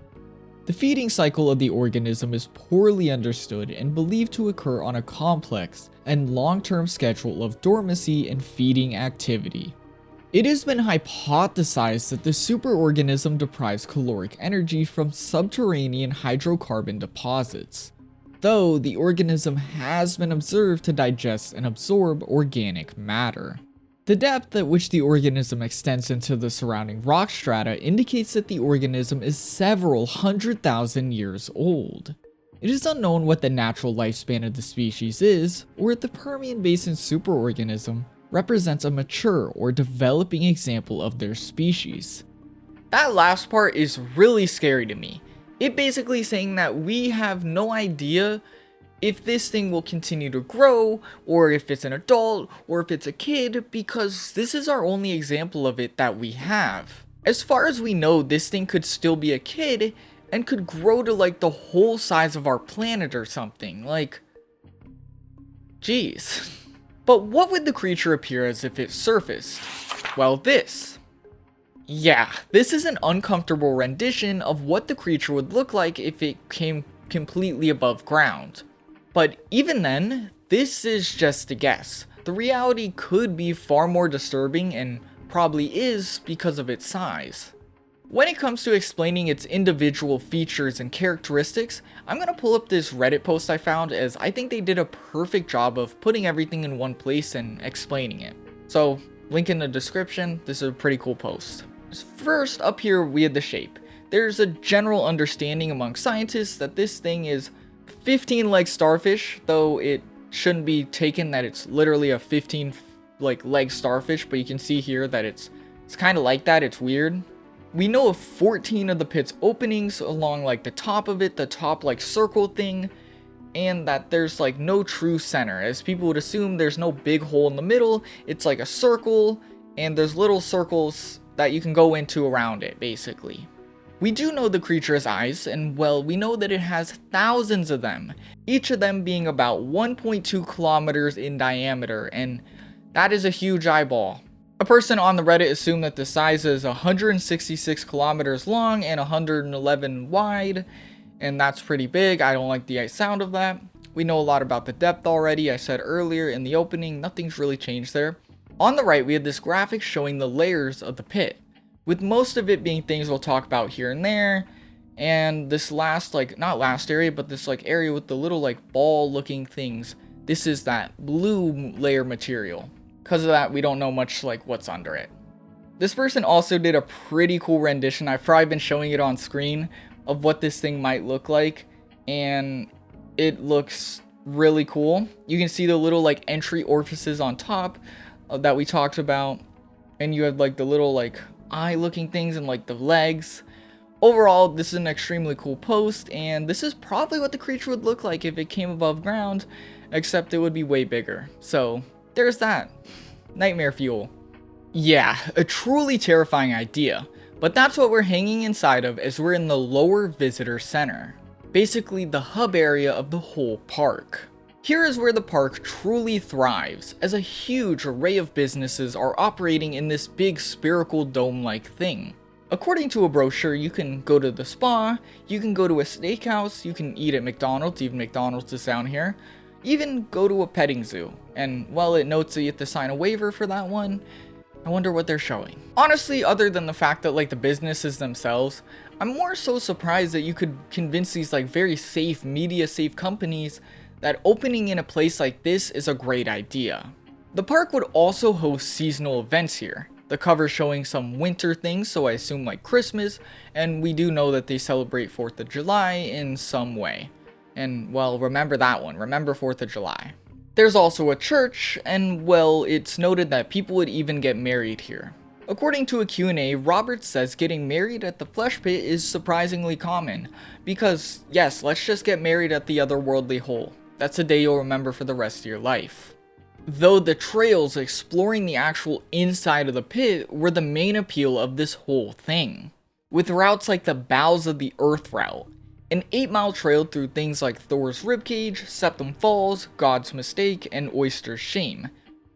The feeding cycle of the organism is poorly understood and believed to occur on a complex and long-term schedule of dormancy and feeding activity. It has been hypothesized that the superorganism derives caloric energy from subterranean hydrocarbon deposits, though the organism has been observed to digest and absorb organic matter. The depth at which the organism extends into the surrounding rock strata indicates that the organism is several 100,000 years old. It is unknown what the natural lifespan of the species is, or if the Permian Basin superorganism represents a mature or developing example of their species. That last part is really scary to me. It basically saying that we have no idea if this thing will continue to grow, or if it's an adult, or if it's a kid, because this is our only example of it that we have. As far as we know, this thing could still be a kid, and could grow to like the whole size of our planet or something, like, jeez. But what would the creature appear as if it surfaced? Well, this. Yeah, this is an uncomfortable rendition of what the creature would look like if it came completely above ground. But even then, this is just a guess. The reality could be far more disturbing and probably is because of its size. When it comes to explaining its individual features and characteristics, I'm going to pull up this Reddit post I found, as I think they did a perfect job of putting everything in one place and explaining it. So, link in the description. This is a pretty cool post. First, up here we have the shape. There's a general understanding among scientists that this thing is 15-leg starfish, though it shouldn't be taken that it's literally a 15-leg starfish, but you can see here that it's kind of like that. It's weird. We know of 14 of the pit's openings along like the top of it, the top like circle thing, and that there's like no true center, as people would assume there's no big hole in the middle. It's like a circle, and there's little circles that you can go into around it, basically. We do know the creature has eyes, and well, we know that it has thousands of them, each of them being about 1.2 kilometers in diameter, and that is a huge eyeball. A person on the Reddit assumed that the size is 166 kilometers long and 111 wide, and that's pretty big. I don't like the sound of that. We know a lot about the depth already. I said earlier in the opening, nothing's really changed there. On the right, we have this graphic showing the layers of the pit, with most of it being things we'll talk about here and there, and this last, like, not last area, but this like area with the little like ball looking things. This is that blue layer material. Because of that, we don't know much like what's under it. This person also did a pretty cool rendition. I've probably been showing it on screen of what this thing might look like, and it looks really cool. You can see the little like entry orifices on top that we talked about, and you have like the little like eye looking things and like the legs. Overall, this is an extremely cool post, and this is probably what the creature would look like if it came above ground, except it would be way bigger. So there's that. Nightmare fuel. Yeah, a truly terrifying idea, but that's what we're hanging inside of as we're in the lower visitor center, basically the hub area of the whole park. Here is where the park truly thrives, as a huge array of businesses are operating in this big spherical dome-like thing. According to a brochure, you can go to the spa, you can go to a steakhouse, you can eat at McDonald's, even McDonald's is down here, even go to a petting zoo, and while it notes that you have to sign a waiver for that one, I wonder what they're showing. Honestly, other than the fact that like the businesses themselves, I'm more so surprised that you could convince these like very safe, media safe companies that opening in a place like this is a great idea. The park would also host seasonal events here. The cover showing some winter things, so I assume like Christmas, and we do know that they celebrate 4th of July in some way. And, well, remember that one. Remember 4th of July. There's also a church, and, well, it's noted that people would even get married here. According to a Q&A, Roberts says getting married at the flesh pit is surprisingly common, because, yes, let's just get married at the otherworldly hole. That's a day you'll remember for the rest of your life. Though the trails exploring the actual inside of the pit were the main appeal of this whole thing, with routes like the Bowels of the Earth route, an 8-mile trail through things like Thor's Ribcage, Septum Falls, God's Mistake, and Oyster's Shame.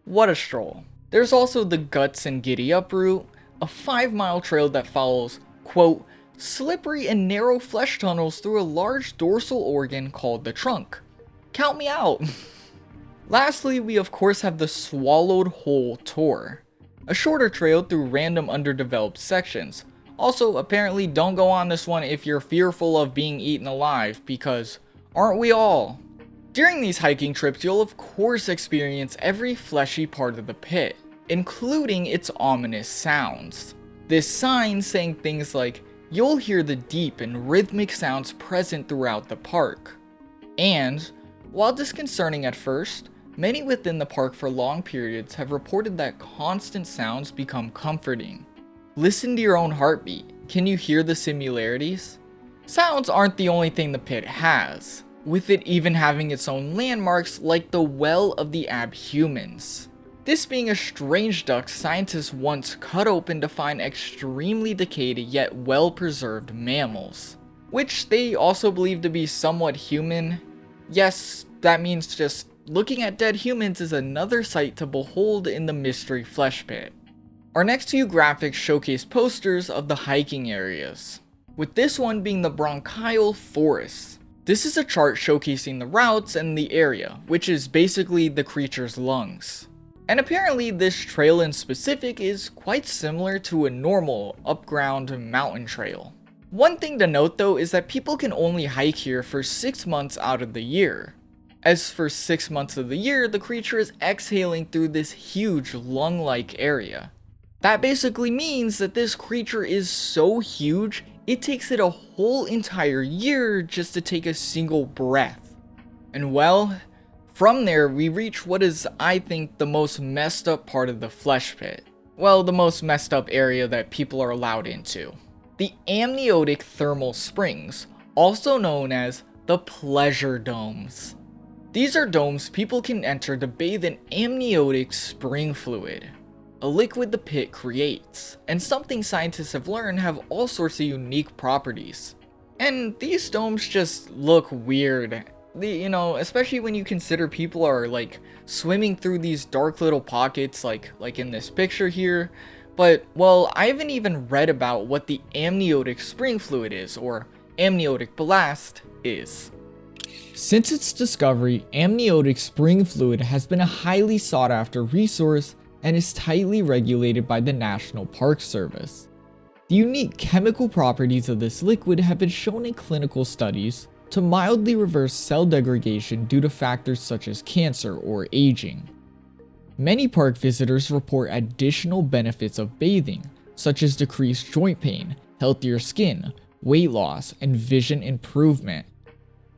What a stroll. There's also the Guts and Giddy Up route, a 5-mile trail that follows, quote, slippery and narrow flesh tunnels through a large dorsal organ called the trunk. Count me out. Lastly, we of course have the Swallowed Hole Tour, a shorter trail through random underdeveloped sections. Also, apparently don't go on this one if you're fearful of being eaten alive, because aren't we all? During these hiking trips, you'll of course experience every fleshy part of the pit, including its ominous sounds. This sign saying things like, you'll hear the deep and rhythmic sounds present throughout the park. And, while disconcerting at first, many within the park for long periods have reported that constant sounds become comforting. Listen to your own heartbeat. Can you hear the similarities? Sounds aren't the only thing the pit has, with it even having its own landmarks like the Well of the Abhumans. This being a strange duct scientists once cut open to find extremely decayed yet well-preserved mammals, which they also believe to be somewhat human. Yes, that means just looking at dead humans is another sight to behold in the mystery flesh pit. Our next two graphics showcase posters of the hiking areas, with this one being the bronchial forest. This is a chart showcasing the routes and the area, which is basically the creature's lungs. And apparently this trail in specific is quite similar to a normal upground mountain trail. One thing to note though is that people can only hike here for 6 months out of the year. As for 6 months of the year, the creature is exhaling through this huge lung-like area. That basically means that this creature is so huge, it takes it a whole entire year just to take a single breath. And well, from there we reach what is, I think, the most messed up part of the flesh pit. Well, the most messed up area that people are allowed into. The amniotic thermal springs, also known as the pleasure domes. These are domes people can enter to bathe in amniotic spring fluid, a liquid the pit creates, and something scientists have learned have all sorts of unique properties. And these domes just look weird, especially when you consider people are like swimming through these dark little pockets like in this picture here. But, well, I haven't even read about what the amniotic spring fluid is, or amniotic blast is. Since its discovery, amniotic spring fluid has been a highly sought after resource and is tightly regulated by the National Park Service. The unique chemical properties of this liquid have been shown in clinical studies to mildly reverse cell degradation due to factors such as cancer or aging. Many park visitors report additional benefits of bathing, such as decreased joint pain, healthier skin, weight loss, and vision improvement.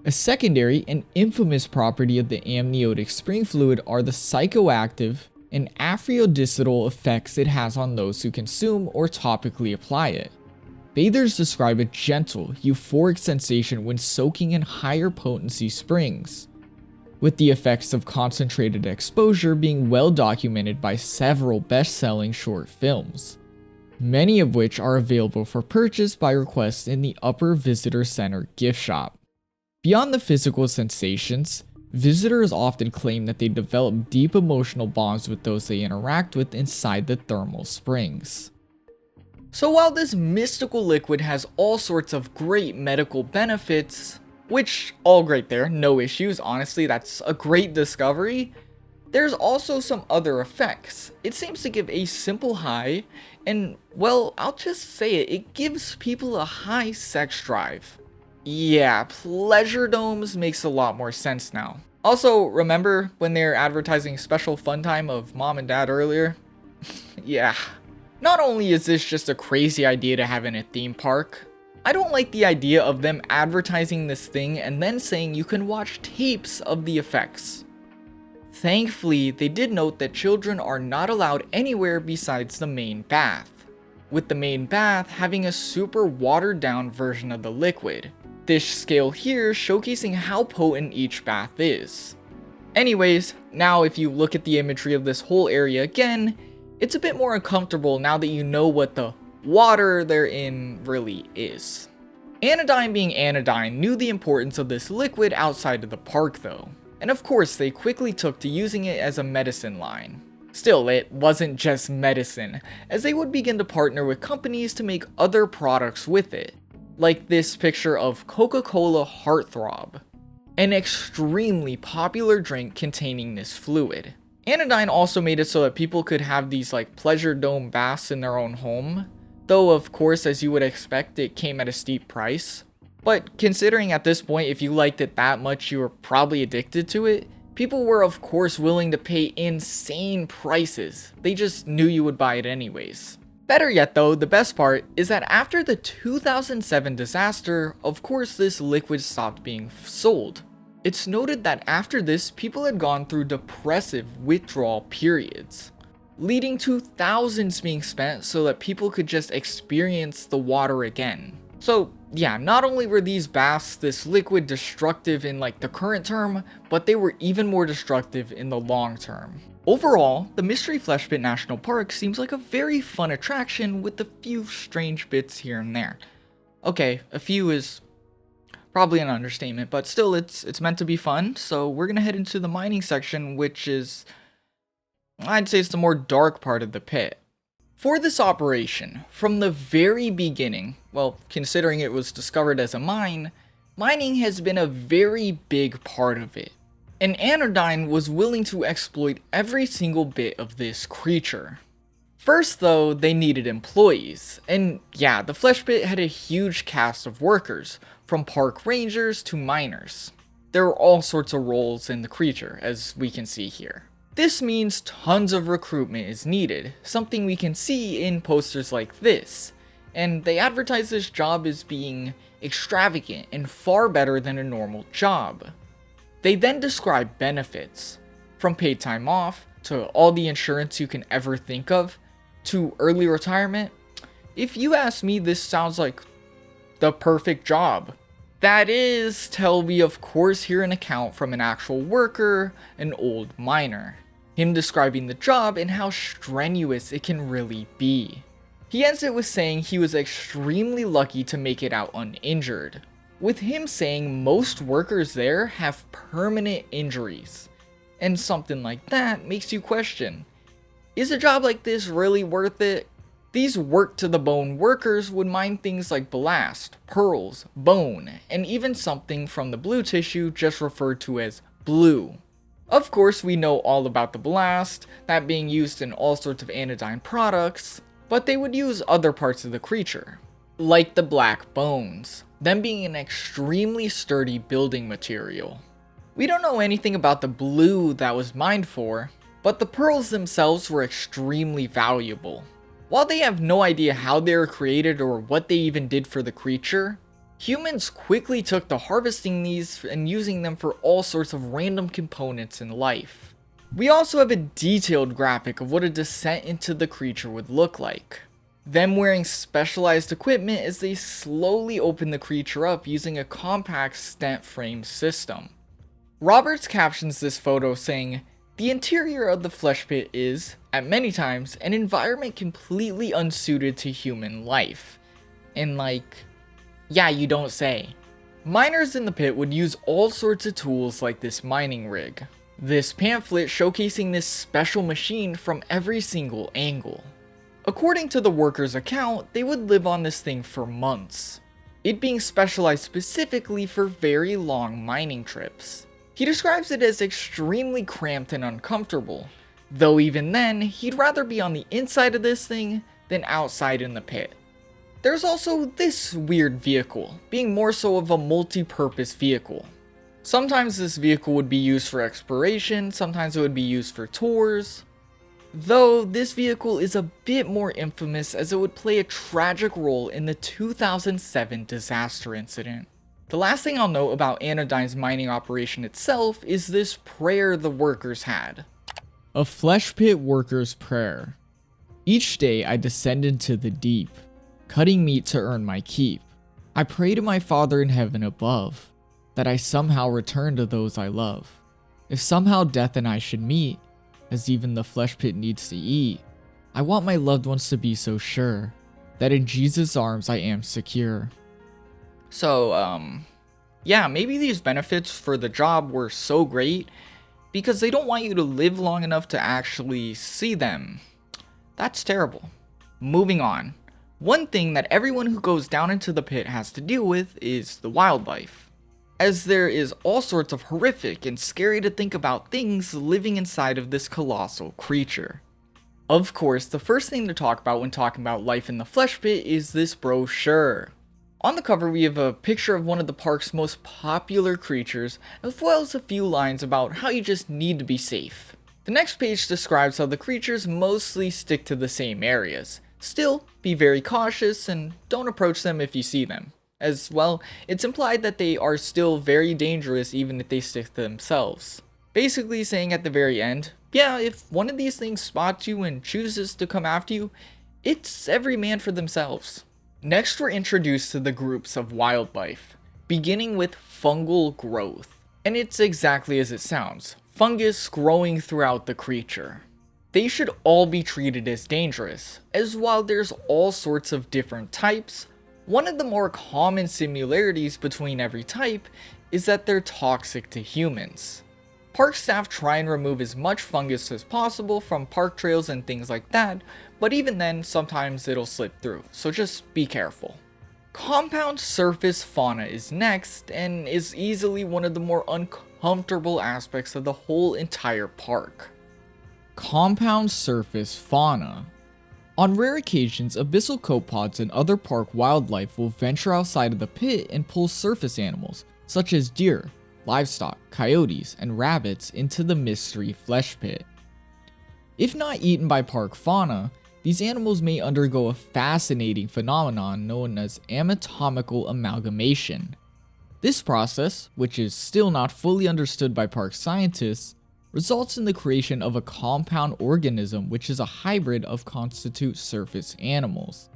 A secondary and infamous property of the amniotic spring fluid are the psychoactive and aphrodisiacal effects it has on those who consume or topically apply it. Bathers describe a gentle, euphoric sensation when soaking in higher potency springs, with the effects of concentrated exposure being well documented by several best-selling short films, many of which are available for purchase by request in the Upper Visitor Center gift shop. Beyond the physical sensations, visitors often claim that they develop deep emotional bonds with those they interact with inside the thermal springs. So while this mystical liquid has all sorts of great medical benefits, which all great there, no issues, honestly that's a great discovery, there's also some other effects. It seems to give a simple high, and well, I'll just say it gives people a high sex drive. Yeah, pleasure domes makes a lot more sense now. Also, remember when they're advertising special fun time of mom and dad earlier? Yeah. Not only is this just a crazy idea to have in a theme park, I don't like the idea of them advertising this thing and then saying you can watch tapes of the effects. Thankfully, they did note that children are not allowed anywhere besides the main bath, with the main bath having a super watered down version of the liquid. This scale here showcasing how potent each bath is. Anyways, now if you look at the imagery of this whole area again, it's a bit more uncomfortable now that you know what the water they're in really is. Anodyne being Anodyne knew the importance of this liquid outside of the park though, and of course they quickly took to using it as a medicine line. Still, it wasn't just medicine, as they would begin to partner with companies to make other products with it, like this picture of Coca-Cola Heartthrob, an extremely popular drink containing this fluid. Anodyne also made it so that people could have these like pleasure dome baths in their own home, though of course as you would expect it came at a steep price. But considering at this point if you liked it that much you were probably addicted to it, people were of course willing to pay insane prices, they just knew you would buy it anyways. Better yet though, the best part is that after the 2007 disaster, of course this liquid stopped being sold. It's noted that after this, people had gone through depressive withdrawal periods, leading to thousands being spent so that people could just experience the water again. So yeah, not only were these baths, this liquid, destructive in like the current term, but they were even more destructive in the long term. Overall, the Mystery Flesh Pit National Park seems like a very fun attraction with a few strange bits here and there. Okay, a few is probably an understatement, but still it's meant to be fun, so we're gonna head into the mining section, which is, I'd say it's the more dark part of the pit. For this operation, from the very beginning, well, considering it was discovered as a mine, mining has been a very big part of it. And Anodyne was willing to exploit every single bit of this creature. First though, they needed employees, and yeah, the Flesh Pit had a huge cast of workers, from park rangers to miners. There were all sorts of roles in the creature, as we can see here. This means tons of recruitment is needed, something we can see in posters like this, and they advertise this job as being extravagant and far better than a normal job. They then describe benefits, from paid time off, to all the insurance you can ever think of, to early retirement. If you ask me, this sounds like the perfect job. That is, till we of course hear an account from an actual worker, an old miner. Him describing the job and how strenuous it can really be. He ends it with saying he was extremely lucky to make it out uninjured, with him saying most workers there have permanent injuries. And something like that makes you question, is a job like this really worth it? These work to the bone workers would mine things like ballast, pearls, bone, and even something from the blue tissue just referred to as blue. Of course we know all about the ballast, that being used in all sorts of anodyne products, but they would use other parts of the creature, like the black bones, them being an extremely sturdy building material. We don't know anything about the blue that was mined for, but the pearls themselves were extremely valuable. While they have no idea how they were created or what they even did for the creature, humans quickly took to harvesting these and using them for all sorts of random components in life. We also have a detailed graphic of what a descent into the creature would look like. Them wearing specialized equipment as they slowly open the creature up using a compact stent frame system. Roberts captions this photo saying, "The interior of the flesh pit is, at many times, an environment completely unsuited to human life." And like, yeah, you don't say. Miners in the pit would use all sorts of tools like this mining rig. This pamphlet showcasing this special machine from every single angle. According to the worker's account, they would live on this thing for months, it being specialized specifically for very long mining trips. He describes it as extremely cramped and uncomfortable, though even then, he'd rather be on the inside of this thing than outside in the pit. There's also this weird vehicle, being more so of a multi-purpose vehicle. Sometimes this vehicle would be used for exploration, sometimes it would be used for tours. Though this vehicle is a bit more infamous as it would play a tragic role in the 2007 disaster incident. The last thing I'll note about Anodyne's mining operation itself is this prayer the workers had. A flesh pit worker's prayer. Each day I descend into the deep, cutting meat to earn my keep. I pray to my Father in heaven above, that I somehow return to those I love. If somehow death and I should meet, as even the flesh pit needs to eat, I want my loved ones to be so sure, that in Jesus' arms I am secure. So, yeah, maybe these benefits for the job were so great because they don't want you to live long enough to actually see them. That's terrible. Moving on. One thing that everyone who goes down into the pit has to deal with is the wildlife, as there is all sorts of horrific and scary to think about things living inside of this colossal creature. Of course, the first thing to talk about when talking about life in the flesh pit is this brochure. On the cover we have a picture of one of the park's most popular creatures, as well as a few lines about how you just need to be safe. The next page describes how the creatures mostly stick to the same areas. Still, be very cautious and don't approach them if you see them. As well, it's implied that they are still very dangerous even if they stick to themselves. Basically saying at the very end, yeah, if one of these things spots you and chooses to come after you, it's every man for themselves. Next, we're introduced to the groups of wildlife, beginning with fungal growth. And it's exactly as it sounds, fungus growing throughout the creature. They should all be treated as dangerous, as while there's all sorts of different types, one of the more common similarities between every type is that they're toxic to humans. Park staff try and remove as much fungus as possible from park trails and things like that, but even then, sometimes it'll slip through, so just be careful. Compound surface fauna is next, and is easily one of the more uncomfortable aspects of the whole entire park. Compound surface fauna. On rare occasions, abyssal copepods and other park wildlife will venture outside of the pit and pull surface animals, such as deer, livestock, coyotes, and rabbits into the mystery flesh pit. If not eaten by park fauna, these animals may undergo a fascinating phenomenon known as anatomical amalgamation. This process, which is still not fully understood by park scientists, results in the creation of a compound organism which is a hybrid of constitute surface animals.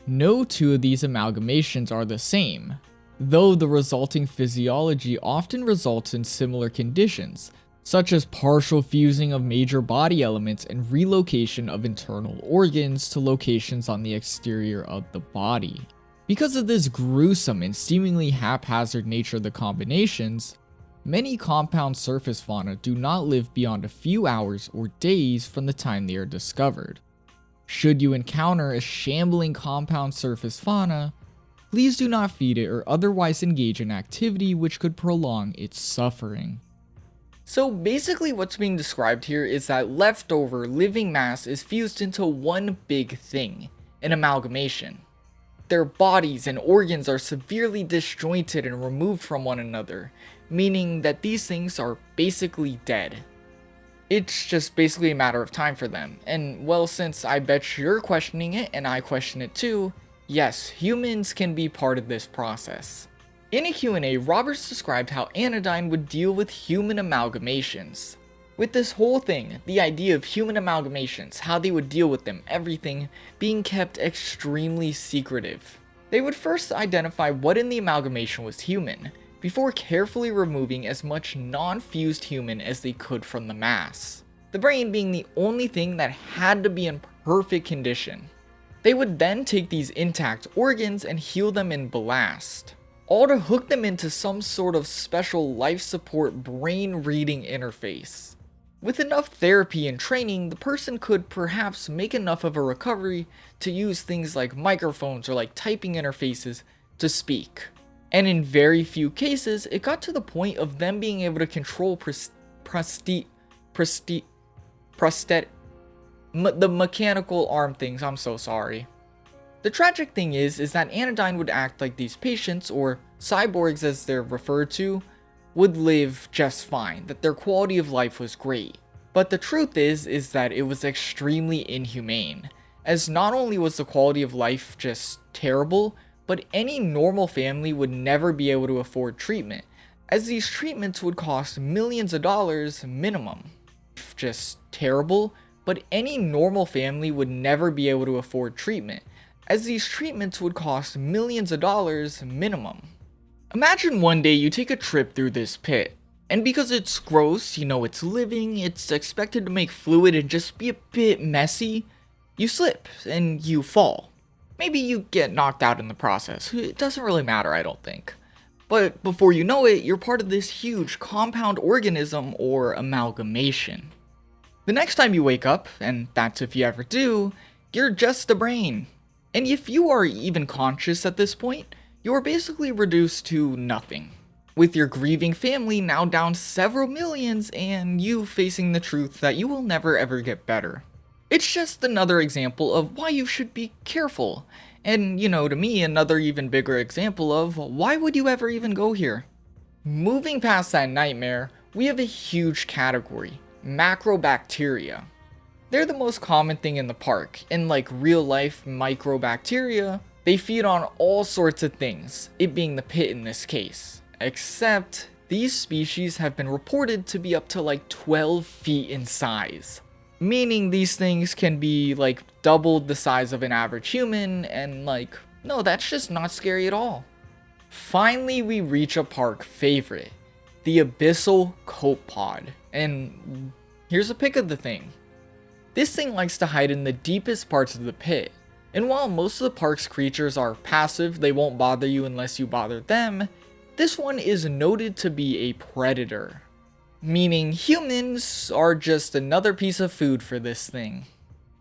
No two of these amalgamations are the same, though the resulting physiology often results in similar conditions, such as partial fusing of major body elements and relocation of internal organs to locations on the exterior of the body. Because of this gruesome and seemingly haphazard nature of the combinations, many compound surface fauna do not live beyond a few hours or days from the time they are discovered. Should you encounter a shambling compound surface fauna, please do not feed it or otherwise engage in activity which could prolong its suffering. So basically what's being described here is that leftover living mass is fused into one big thing, an amalgamation. Their bodies and organs are severely disjointed and removed from one another, meaning that these things are basically dead. It's just basically a matter of time for them, and well, since I bet you're questioning it and I question it too, yes, humans can be part of this process. In a Q&A, Roberts described how Anodyne would deal with human amalgamations. With this whole thing, the idea of human amalgamations, how they would deal with them, everything, being kept extremely secretive. They would first identify what in the amalgamation was human, before carefully removing as much non-fused human as they could from the mass. The brain being the only thing that had to be in perfect condition. They would then take these intact organs and heal them in blast, all to hook them into some sort of special life support brain reading interface. With enough therapy and training, the person could perhaps make enough of a recovery to use things like microphones or like typing interfaces to speak. And in very few cases, it got to the point of them being able to control the mechanical arm things. I'm so sorry. The tragic thing is that Anodyne would act like these patients, or cyborgs as they're referred to, would live just fine, that their quality of life was great. But the truth is that it was extremely inhumane, as not only was the quality of life just terrible, but any normal family would never be able to afford treatment, as these treatments would cost millions of dollars minimum. Just terrible, but any normal family would never be able to afford treatment, as these treatments would cost millions of dollars minimum. Imagine one day you take a trip through this pit, and because it's gross, you know it's living, it's expected to make fluid and just be a bit messy, you slip and you fall. Maybe you get knocked out in the process. It doesn't really matter, I don't think. But before you know it, you're part of this huge compound organism or amalgamation. The next time you wake up, and that's if you ever do, you're just a brain. And if you are even conscious at this point, you are basically reduced to nothing, with your grieving family now down several millions and you facing the truth that you will never ever get better. It's just another example of why you should be careful, and to me, another even bigger example of why would you ever even go here. Moving past that nightmare, we have a huge category, Macrobacteria. They're the most common thing in the park, and like real life microbacteria, they feed on all sorts of things, it being the pit in this case. Except, these species have been reported to be up to like 12 feet in size. Meaning these things can be like double the size of an average human, and no, that's just not scary at all. Finally, we reach a park favorite, the Abyssal copepod. And here's a pic of the thing. This thing likes to hide in the deepest parts of the pit. And while most of the park's creatures are passive, they won't bother you unless you bother them, this one is noted to be a predator. Meaning humans are just another piece of food for this thing.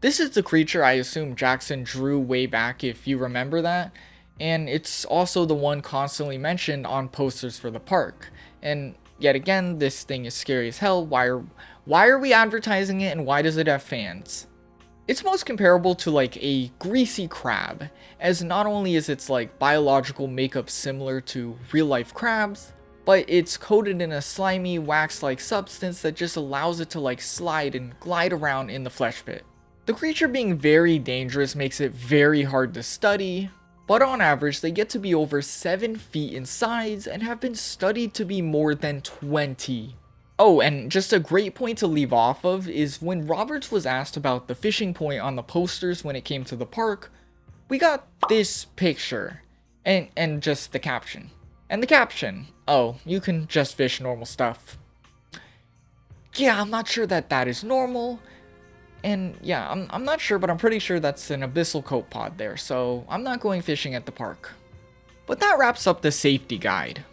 This is the creature I assume Jackson drew way back, if you remember that, and it's also the one constantly mentioned on posters for the park. And yet again, this thing is scary as hell. Why are we advertising it, and why does it have fans? It's most comparable to like a greasy crab, as not only is its like biological makeup similar to real life crabs, but it's coated in a slimy wax-like substance that just allows it to like slide and glide around in the flesh pit. The creature being very dangerous makes it very hard to study, but on average they get to be over 7 feet in size and have been studied to be more than 20. Oh, and just a great point to leave off of is when Roberts was asked about the fishing point on the posters when it came to the park, we got this picture, and just the caption. And the caption, oh, you can just fish normal stuff. Yeah, I'm not sure that is normal, and yeah, I'm not sure, but I'm pretty sure that's an abyssal copepod there, so I'm not going fishing at the park. But that wraps up the safety guide.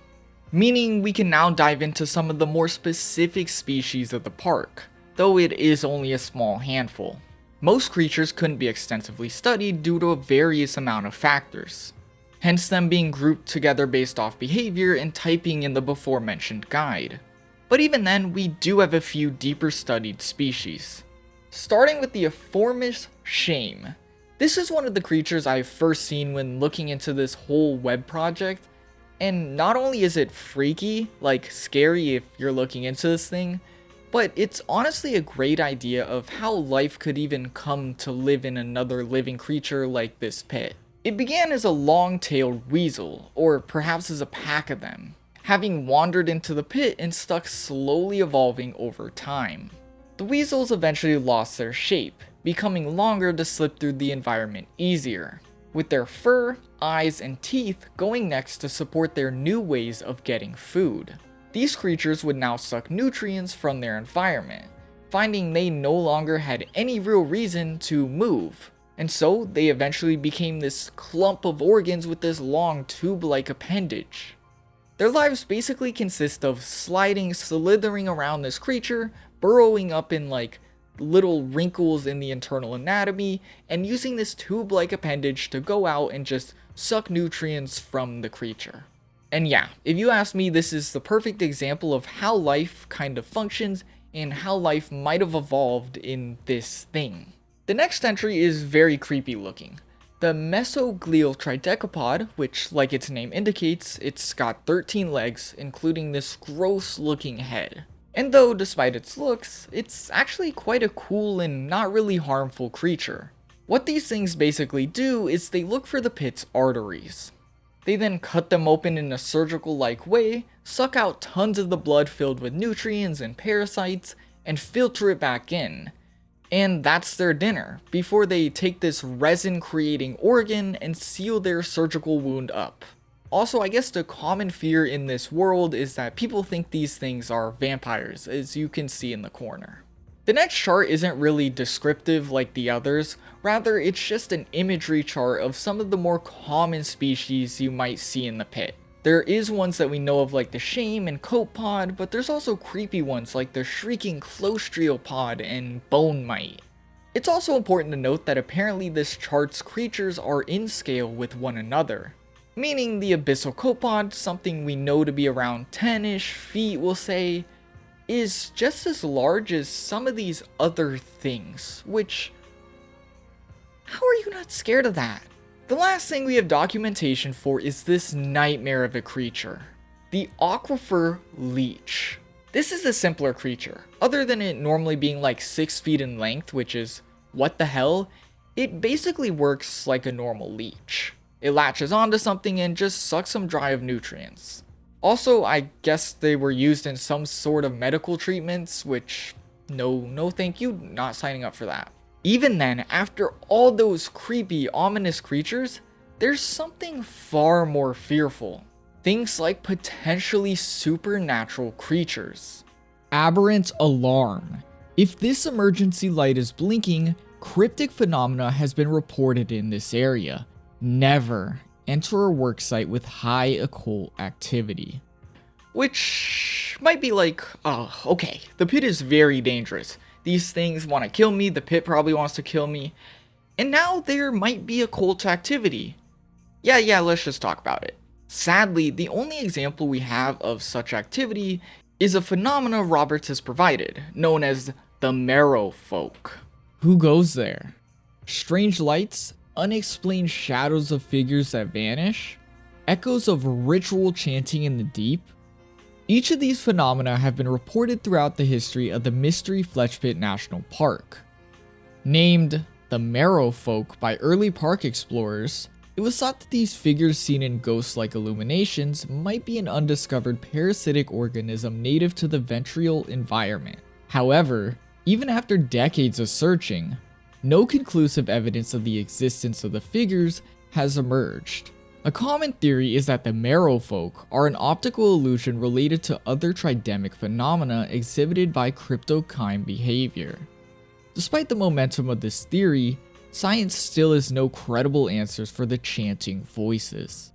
Meaning we can now dive into some of the more specific species of the park, though it is only a small handful. Most creatures couldn't be extensively studied due to a various amount of factors, hence them being grouped together based off behavior and typing in the before mentioned guide. But even then, we do have a few deeper studied species. Starting with the Ephormus shame. This is one of the creatures I've first seen when looking into this whole web project. And not only is it freaky, like scary if you're looking into this thing, but it's honestly a great idea of how life could even come to live in another living creature like this pit. It began as a long-tailed weasel, or perhaps as a pack of them, having wandered into the pit and stuck, slowly evolving over time. The weasels eventually lost their shape, becoming longer to slip through the environment easier, with their fur, eyes, and teeth going next to support their new ways of getting food. These creatures would now suck nutrients from their environment, finding they no longer had any real reason to move, and so they eventually became this clump of organs with this long tube-like appendage. Their lives basically consist of slithering around this creature, burrowing up in like little wrinkles in the internal anatomy, and using this tube-like appendage to go out and just suck nutrients from the creature. And yeah, if you ask me, this is the perfect example of how life kind of functions and how life might have evolved in this thing. The next entry is very creepy looking. The mesoglial tridecapod, which like its name indicates, it's got 13 legs, including this gross looking head. And though, despite its looks, it's actually quite a cool and not really harmful creature. What these things basically do is they look for the pit's arteries. They then cut them open in a surgical-like way, suck out tons of the blood filled with nutrients and parasites, and filter it back in. And that's their dinner, before they take this resin-creating organ and seal their surgical wound up. Also, I guess the common fear in this world is that people think these things are vampires, as you can see in the corner. The next chart isn't really descriptive like the others, rather it's just an imagery chart of some of the more common species you might see in the pit. There is ones that we know of like the shame and copepod, but there's also creepy ones like the shrieking clostriopod and bone mite. It's also important to note that apparently this chart's creatures are in scale with one another. Meaning the abyssal copepod, something we know to be around 10-ish feet we'll say, is just as large as some of these other things, which... how are you not scared of that? The last thing we have documentation for is this nightmare of a creature, the aquifer leech. This is a simpler creature. Other than it normally being like 6 feet in length, which is what the hell, it basically works like a normal leech. It latches onto something and just sucks them dry of nutrients. Also, I guess they were used in some sort of medical treatments, which no thank you, not signing up for that. Even then, after all those creepy, ominous creatures, there's something far more fearful. Things like potentially supernatural creatures. Aberrant alarm. If this emergency light is blinking, cryptic phenomena has been reported in this area. Never enter a worksite with high occult activity. Which might be like, oh, okay, the pit is very dangerous. These things want to kill me, the pit probably wants to kill me, and now there might be occult activity. Yeah, let's just talk about it. Sadly, the only example we have of such activity is a phenomena Roberts has provided, known as the marrow folk. Who goes there? Strange lights, unexplained shadows of figures that vanish, echoes of ritual chanting in the deep. Each of these phenomena have been reported throughout the history of the Mystery Flesh Pit National Park. Named the Marrow Folk by early park explorers, it was thought that these figures seen in ghost-like illuminations might be an undiscovered parasitic organism native to the ventral environment. However, even after decades of searching, no conclusive evidence of the existence of the figures has emerged. A common theory is that the marrow folk are an optical illusion related to other tridemic phenomena exhibited by cryptokine behavior. Despite the momentum of this theory, science still has no credible answers for the chanting voices.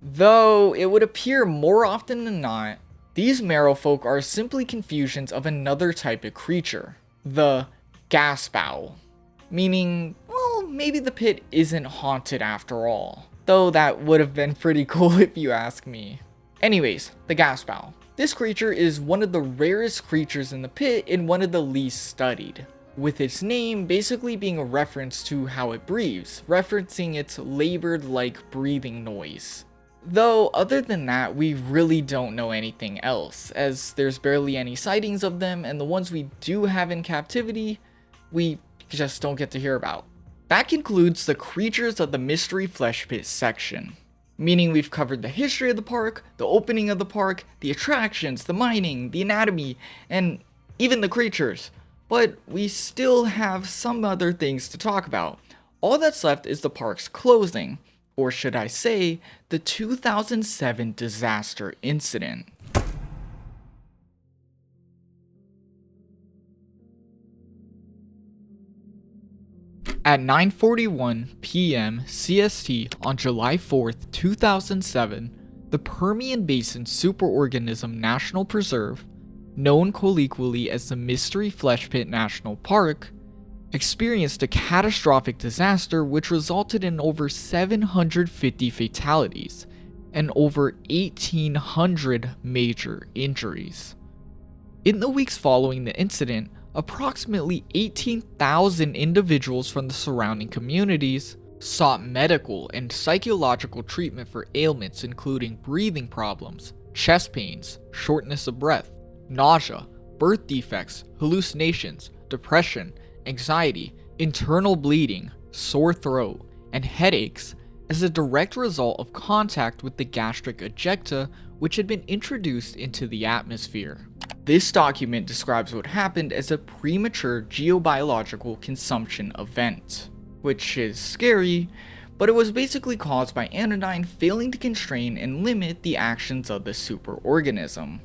Though it would appear more often than not, these marrow folk are simply confusions of another type of creature, the gas owl. Meaning, well, maybe the pit isn't haunted after all. Though that would have been pretty cool if you ask me. Anyways, the gas owl. This creature is one of the rarest creatures in the pit and one of the least studied, with its name basically being a reference to how it breathes, referencing its labored-like breathing noise. Though other than that, we really don't know anything else, as there's barely any sightings of them, and the ones we do have in captivity, we just don't get to hear about. That concludes the creatures of the Mystery Flesh Pit section, meaning we've covered the history of the park, the opening of the park, the attractions, the mining, the anatomy, and even the creatures. But we still have some other things to talk about. All that's left is the park's closing, or should I say, the 2007 disaster incident. At 9:41 p.m. CST on July 4th, 2007, the Permian Basin Superorganism National Preserve, known colloquially as the Mystery Flesh Pit National Park, experienced a catastrophic disaster which resulted in over 750 fatalities and over 1,800 major injuries. In the weeks following the incident, approximately 18,000 individuals from the surrounding communities sought medical and psychological treatment for ailments including breathing problems, chest pains, shortness of breath, nausea, birth defects, hallucinations, depression, anxiety, internal bleeding, sore throat, and headaches as a direct result of contact with the gastric ejecta, which had been introduced into the atmosphere. This document describes what happened as a premature geobiological consumption event, which is scary, but it was basically caused by Anodyne failing to constrain and limit the actions of the superorganism.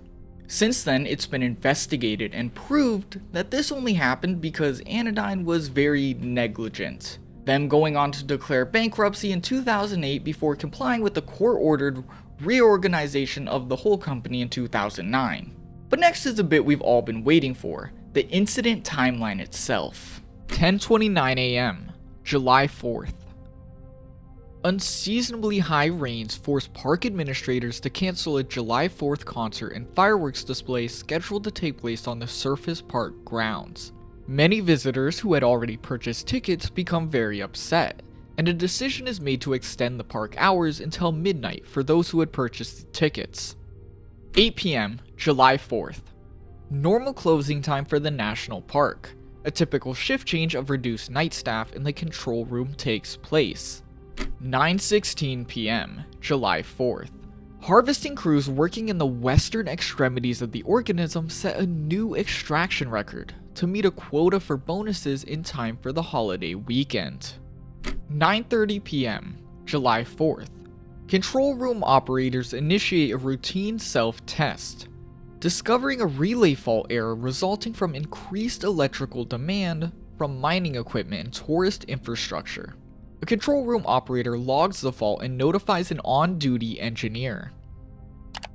Since then, it's been investigated and proved that this only happened because Anodyne was very negligent, them going on to declare bankruptcy in 2008 before complying with the court-ordered reorganization of the whole company in 2009. But next is a bit we've all been waiting for, the incident timeline itself. 10:29 a.m., July 4th. Unseasonably high rains forced park administrators to cancel a July 4th concert and fireworks display scheduled to take place on the Surface Park grounds. Many visitors who had already purchased tickets become very upset, and a decision is made to extend the park hours until midnight for those who had purchased the tickets. 8 p.m., July 4th. Normal closing time for the national park. A typical shift change of reduced night staff in the control room takes place. 9:16 p.m., July 4th. Harvesting crews working in the western extremities of the organism set a new extraction record to meet a quota for bonuses in time for the holiday weekend. 9:30 p.m., July 4th. Control room operators initiate a routine self-test, discovering a relay fault error resulting from increased electrical demand from mining equipment and tourist infrastructure. A control room operator logs the fault and notifies an on-duty engineer.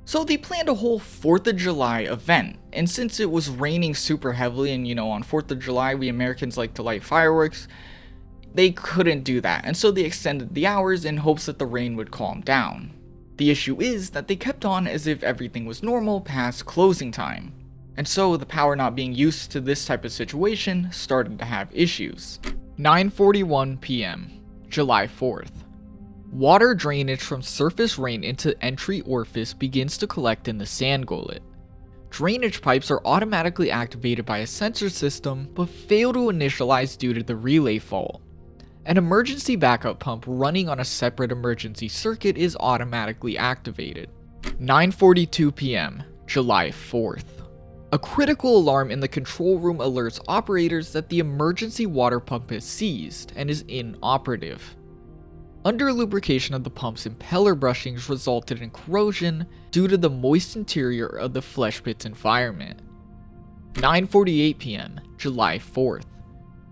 So they planned a whole 4th of July event, and since it was raining super heavily and on 4th of July we Americans like to light fireworks, they couldn't do that, and so they extended the hours in hopes that the rain would calm down. The issue is that they kept on as if everything was normal past closing time, and so the power not being used to this type of situation started to have issues. 9:41 p.m., July 4th. Water drainage from surface rain into entry orifice begins to collect in the sand gullet. Drainage pipes are automatically activated by a sensor system but fail to initialize due to the relay fault. An emergency backup pump running on a separate emergency circuit is automatically activated. 9:42 p.m., July 4th. A critical alarm in the control room alerts operators that the emergency water pump is seized and is inoperative. Under lubrication of the pump's impeller brushings resulted in corrosion due to the moist interior of the flesh pit's environment. 9:48 p.m., July 4th.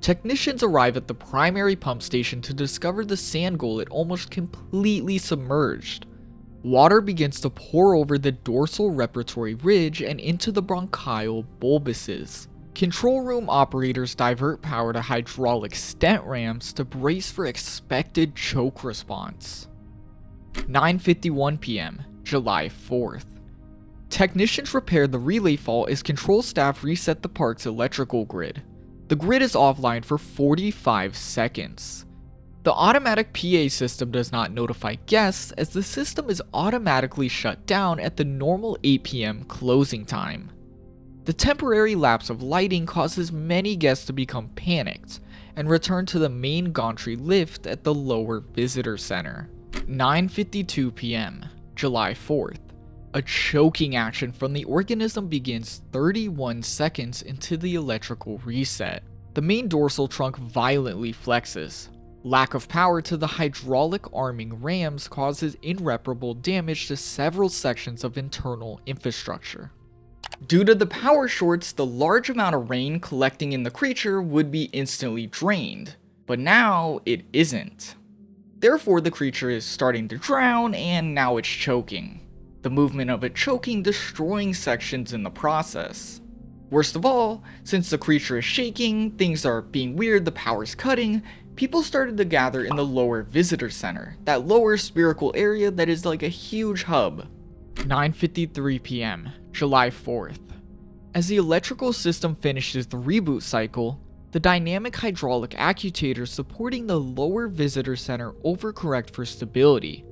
Technicians arrive at the primary pump station to discover the sand gullet almost completely submerged. Water begins to pour over the dorsal respiratory ridge and into the bronchial bulbuses. Control room operators divert power to hydraulic stent rams to brace for expected choke response. 9:51 p.m., July 4th. Technicians repair the relay fault as control staff reset the park's electrical grid. The grid is offline for 45 seconds. The automatic PA system does not notify guests as the system is automatically shut down at the normal 8 p.m. closing time. The temporary lapse of lighting causes many guests to become panicked and return to the main gantry lift at the lower visitor center. 9:52 p.m., July 4th. A choking action from the organism begins 31 seconds into the electrical reset. The main dorsal trunk violently flexes. Lack of power to the hydraulic arming rams causes irreparable damage to several sections of internal infrastructure. Due to the power shorts, the large amount of rain collecting in the creature would be instantly drained, but now it isn't. Therefore, the creature is starting to drown and now it's choking. The movement of it choking destroying sections in the process. Worst of all, since the creature is shaking, things are being weird, the power's cutting, people started to gather in the lower visitor center, that lower spherical area that is like a huge hub. 9:53 p.m., July 4th. As the electrical system finishes the reboot cycle, the dynamic hydraulic actuators supporting the lower visitor center overcorrect for stability,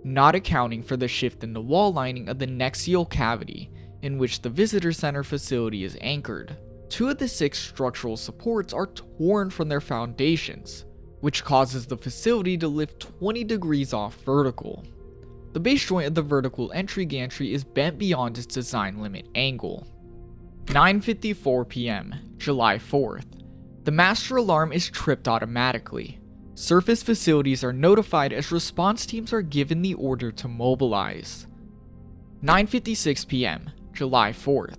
not accounting for the shift in the wall lining of the nexial cavity, in which the visitor center facility is anchored. 2 of the 6 structural supports are torn from their foundations, which causes the facility to lift 20 degrees off vertical. The base joint of the vertical entry gantry is bent beyond its design limit angle. 9:54 p.m., July 4th. The master alarm is tripped automatically. Surface facilities are notified as response teams are given the order to mobilize. 9:56 p.m., July 4th.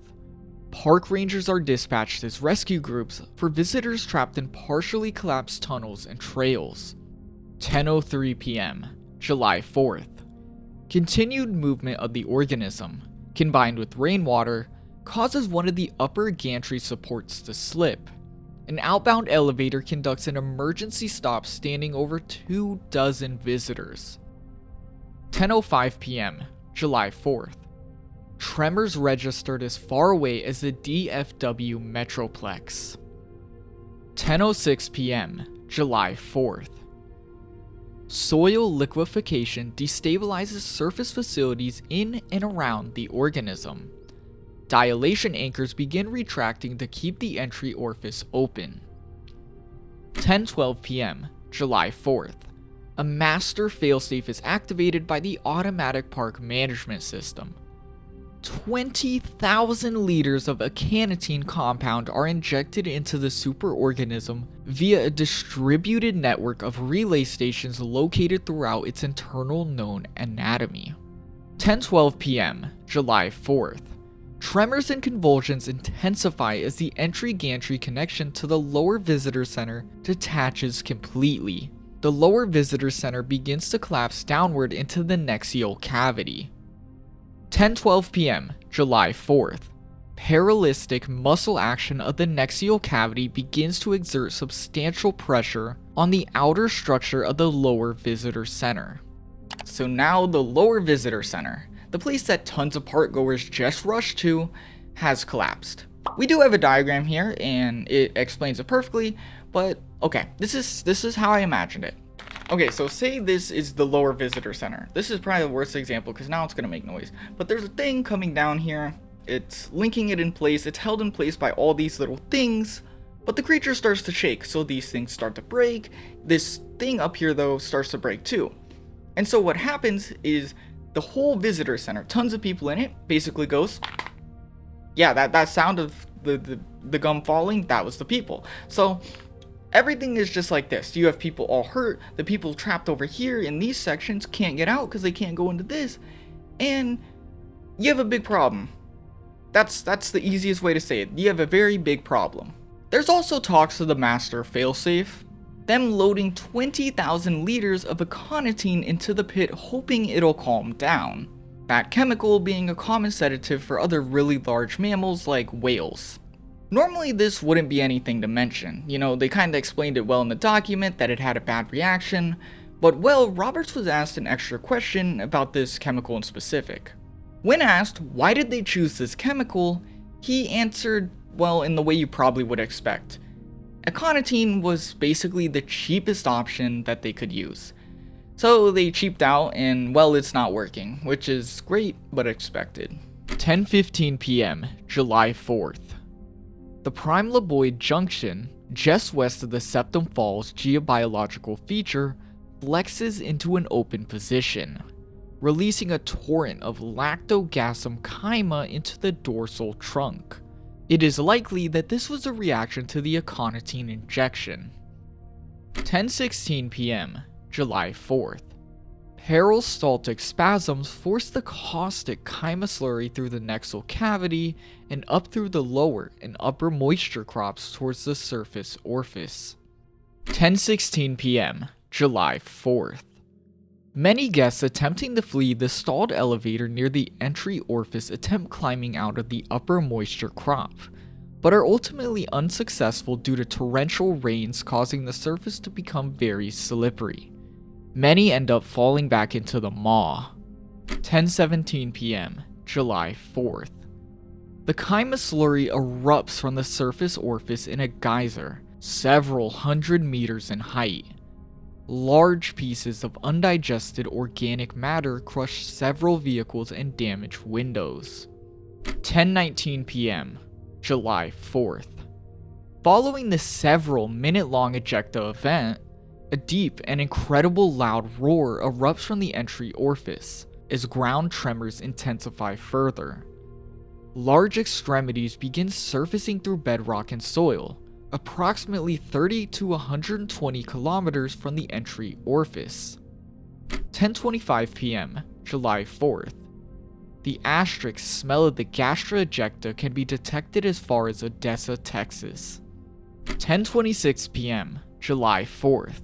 Park rangers are dispatched as rescue groups for visitors trapped in partially collapsed tunnels and trails. 10:03 p.m., July 4th. Continued movement of the organism, combined with rainwater, causes one of the upper gantry supports to slip. An outbound elevator conducts an emergency stop standing over 24 visitors. 10:05 p.m., July 4th. Tremors registered as far away as the DFW Metroplex. 10:06 p.m., July 4th. Soil liquefaction destabilizes surface facilities in and around the organism. Dilation anchors begin retracting to keep the entry orifice open. 10:12 p.m., July 4th. A master failsafe is activated by the automatic park management system. 20,000 liters of aconitine compound are injected into the superorganism via a distributed network of relay stations located throughout its internal known anatomy. 10:12 p.m., July 4th. Tremors and convulsions intensify as the entry gantry connection to the lower visitor center detaches completely. The lower visitor center begins to collapse downward into the nexial cavity. 10:12 p.m., July 4th. Paralystic muscle action of the nexial cavity begins to exert substantial pressure on the outer structure of the lower visitor center. So now the lower visitor center, the place that tons of park goers just rushed to, has collapsed. We do have a diagram here and it explains it perfectly, but okay, this is how I imagined it. Okay, so say this is the lower visitor center. This is probably the worst example because now it's going to make noise. But there's a thing coming down here. It's linking it in place. It's held in place by all these little things. But the creature starts to shake, so these things start to break. This thing up here, though, starts to break too. And so what happens is the whole visitor center, tons of people in it, basically goes... Yeah, that sound of the gum falling, that was the people. So... everything is just like this. You have people all hurt. The people trapped over here in these sections can't get out because they can't go into this. And you have a big problem. That's the easiest way to say it. You have a very big problem. There's also talks of the master failsafe. Them loading 20,000 liters of aconitine into the pit hoping it'll calm down. That chemical being a common sedative for other really large mammals like whales. Normally this wouldn't be anything to mention, they kinda explained it well in the document that it had a bad reaction, but well, Roberts was asked an extra question about this chemical in specific. When asked why did they choose this chemical, he answered, well, in the way you probably would expect. Aconitine was basically the cheapest option that they could use. So they cheaped out and well, it's not working, which is great but expected. 10:15 p.m., July 4th. The Prime Laboid Junction, just west of the Septum Falls geobiological feature, flexes into an open position, releasing a torrent of lactogassum chyma into the dorsal trunk. It is likely that this was a reaction to the aconitine injection. 10:16 p.m., July 4th. Peristaltic spasms force the caustic chyma slurry through the nexal cavity and up through the lower and upper moisture crops towards the surface orifice. 10:16 p.m., July 4th. Many guests attempting to flee the stalled elevator near the entry orifice attempt climbing out of the upper moisture crop, but are ultimately unsuccessful due to torrential rains causing the surface to become very slippery. Many end up falling back into the maw. 10:17 p.m., July 4th. The chyma slurry erupts from the surface orifice in a geyser, several hundred meters in height. Large pieces of undigested organic matter crush several vehicles and damage windows. 10:19 p.m., July 4th. Following the several minute-long ejecta event, a deep and incredible loud roar erupts from the entry orifice as ground tremors intensify further. Large extremities begin surfacing through bedrock and soil, approximately 30 to 120 kilometers from the entry orifice. 10:25 p.m., July 4th. The asterisk smell of the gastra ejecta can be detected as far as Odessa, Texas. 10:26 p.m., July 4th.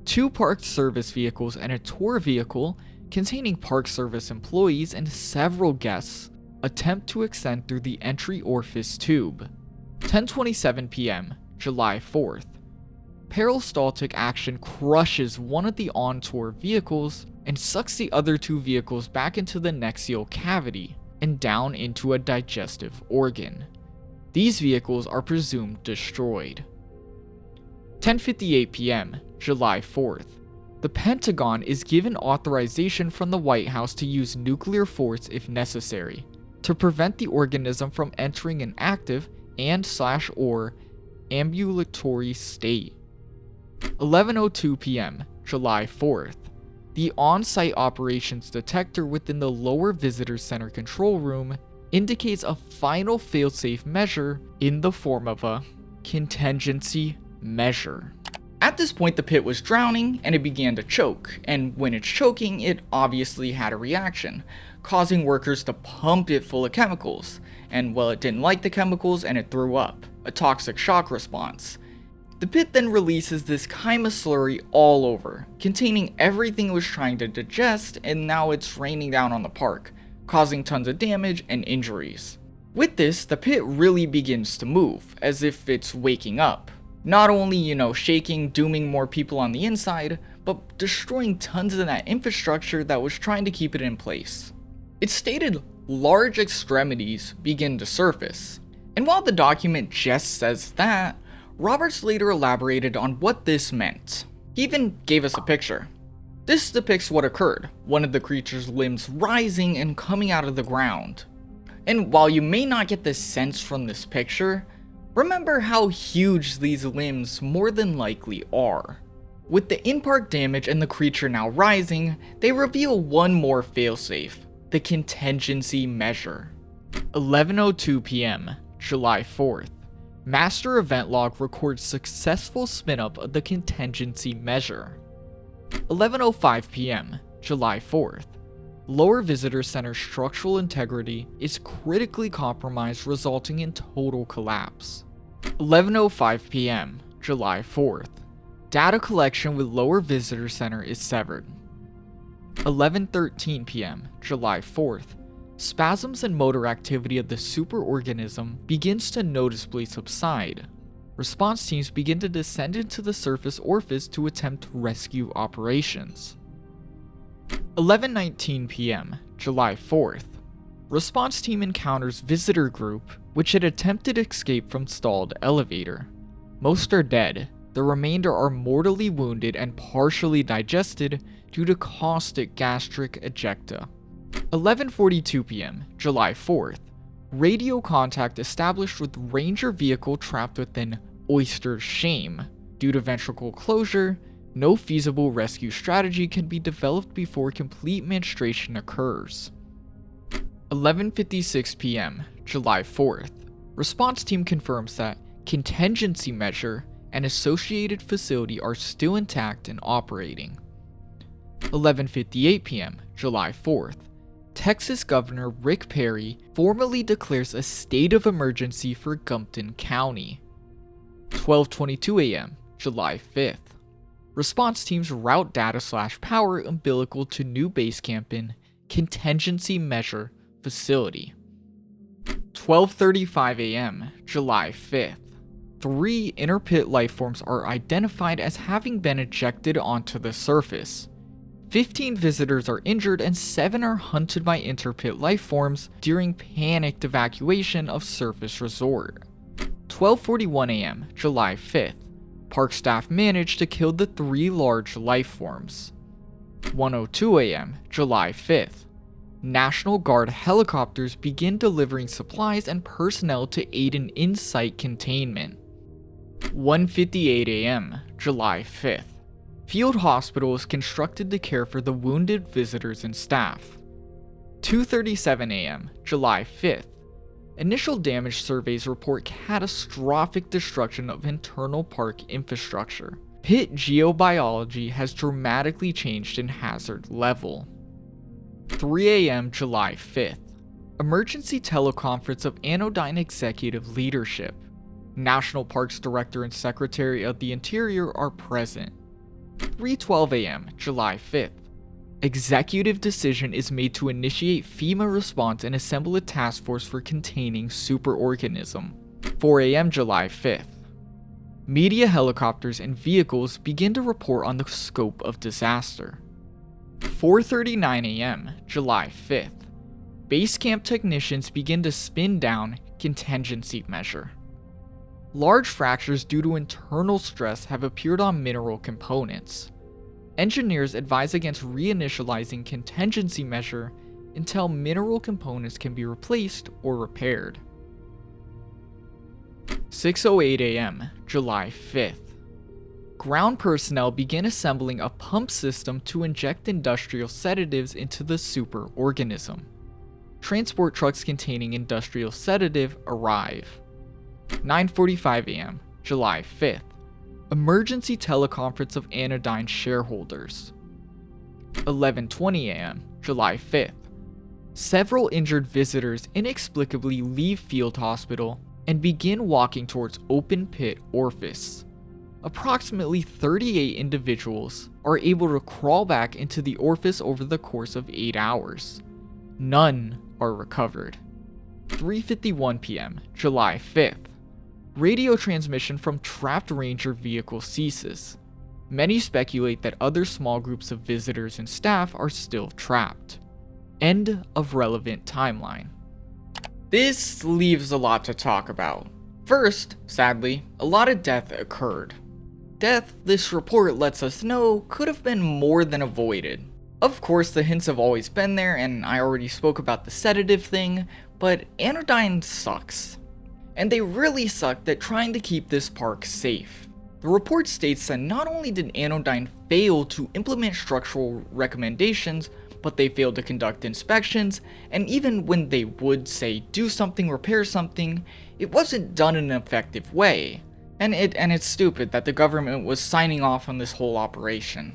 2 Park Service vehicles and a tour vehicle containing Park Service employees and several guests attempt to ascend through the entry orifice tube. 10:27 p.m., July 4th. Peristaltic action crushes one of the on-tour vehicles and sucks the other 2 vehicles back into the nexial cavity and down into a digestive organ. These vehicles are presumed destroyed. 10:58 p.m., July 4th. The Pentagon is given authorization from the White House to use nuclear force if necessary to prevent the organism from entering an active and/or ambulatory state. 11:02 p.m., July 4th. The on-site operations detector within the lower visitor center control room indicates a final failsafe measure in the form of a contingency measure. At this point, the pit was drowning and it began to choke, and when it's choking, it obviously had a reaction, causing workers to pump it full of chemicals, and well, it didn't like the chemicals and it threw up, a toxic shock response. The pit then releases this chyma slurry all over, containing everything it was trying to digest, and now it's raining down on the park, causing tons of damage and injuries. With this, the pit really begins to move, as if it's waking up. Not only, shaking, dooming more people on the inside, but destroying tons of that infrastructure that was trying to keep it in place. It stated large extremities begin to surface, and while the document just says that, Roberts later elaborated on what this meant. He even gave us a picture. This depicts what occurred, one of the creature's limbs rising and coming out of the ground. And while you may not get this sense from this picture, remember how huge these limbs more than likely are. With the in-park damage and the creature now rising, they reveal one more failsafe, the contingency measure. 11:02 p.m., July 4th. Master event log records successful spin-up of the contingency measure. 11:05 p.m., July 4th. Lower Visitor Center structural integrity is critically compromised, resulting in total collapse. 11:05 p.m., July 4th. Data collection with Lower Visitor Center is severed. 11:13 p.m., July 4th. Spasms and motor activity of the superorganism begins to noticeably subside. Response teams begin to descend into the surface orifice to attempt rescue operations. 11:19 p.m., July 4th. Response team encounters visitor group, which had attempted escape from stalled elevator. Most are dead. The remainder are mortally wounded and partially digested due to caustic gastric ejecta. 11:42 p.m., July 4th. Radio contact established with Ranger vehicle trapped within Oyster Shame. Due to ventricle closure, no feasible rescue strategy can be developed before complete menstruation occurs. 11:56 p.m., July 4th. Response team confirms that contingency measure and associated facility are still intact and operating. 11:58 p.m., July 4th. Texas Governor Rick Perry formally declares a state of emergency for Gumpton County. 12:22 a.m., July 5th. Response teams route data/power umbilical to new base camp in contingency measure facility. 12:35 a.m., July 5th. 3 inner pit lifeforms are identified as having been ejected onto the surface. 15 visitors are injured and 7 are hunted by interpit lifeforms during panicked evacuation of Surface Resort. 12:41 a.m., July 5th. Park staff managed to kill the 3 large lifeforms. 1:02 a.m., July 5th. National Guard helicopters begin delivering supplies and personnel to aid in in-site containment. 1:58 a.m., July 5th. Field hospital is constructed to care for the wounded visitors and staff. 2:37 a.m., July 5th. Initial damage surveys report catastrophic destruction of internal park infrastructure. Pit geobiology has dramatically changed in hazard level. 3 a.m., July 5th. Emergency teleconference of Anodyne executive leadership. National Parks Director and Secretary of the Interior are present. 3:12 a.m., July 5th. Executive decision is made to initiate FEMA response and assemble a task force for containing superorganism. 4 a.m., July 5th. Media helicopters and vehicles begin to report on the scope of disaster. 4:39 a.m., July 5th. Base camp technicians begin to spin down contingency measure. Large fractures due to internal stress have appeared on mineral components. Engineers advise against reinitializing contingency measure until mineral components can be replaced or repaired. 6:08 a.m., July 5th. Ground personnel begin assembling a pump system to inject industrial sedatives into the superorganism. Transport trucks containing industrial sedative arrive. 9:45 a.m., July 5th. Emergency teleconference of Anodyne shareholders. 11:20 a.m., July 5th. Several injured visitors inexplicably leave field hospital and begin walking towards open pit orifice. Approximately 38 individuals are able to crawl back into the orifice over the course of 8 hours. None are recovered. 3:51 p.m., July 5th. Radio transmission from trapped ranger vehicle ceases. Many speculate that other small groups of visitors and staff are still trapped. End of relevant timeline. This leaves a lot to talk about. First, sadly, a lot of death occurred. Death, this report lets us know, could have been more than avoided. Of course, the hints have always been there, and I already spoke about the sedative thing, but Anodyne sucks. And they really sucked at trying to keep this park safe. The report states that not only did Anodyne fail to implement structural recommendations, but they failed to conduct inspections, and even when they would say do something, repair something, it wasn't done in an effective way. And it's stupid that the government was signing off on this whole operation.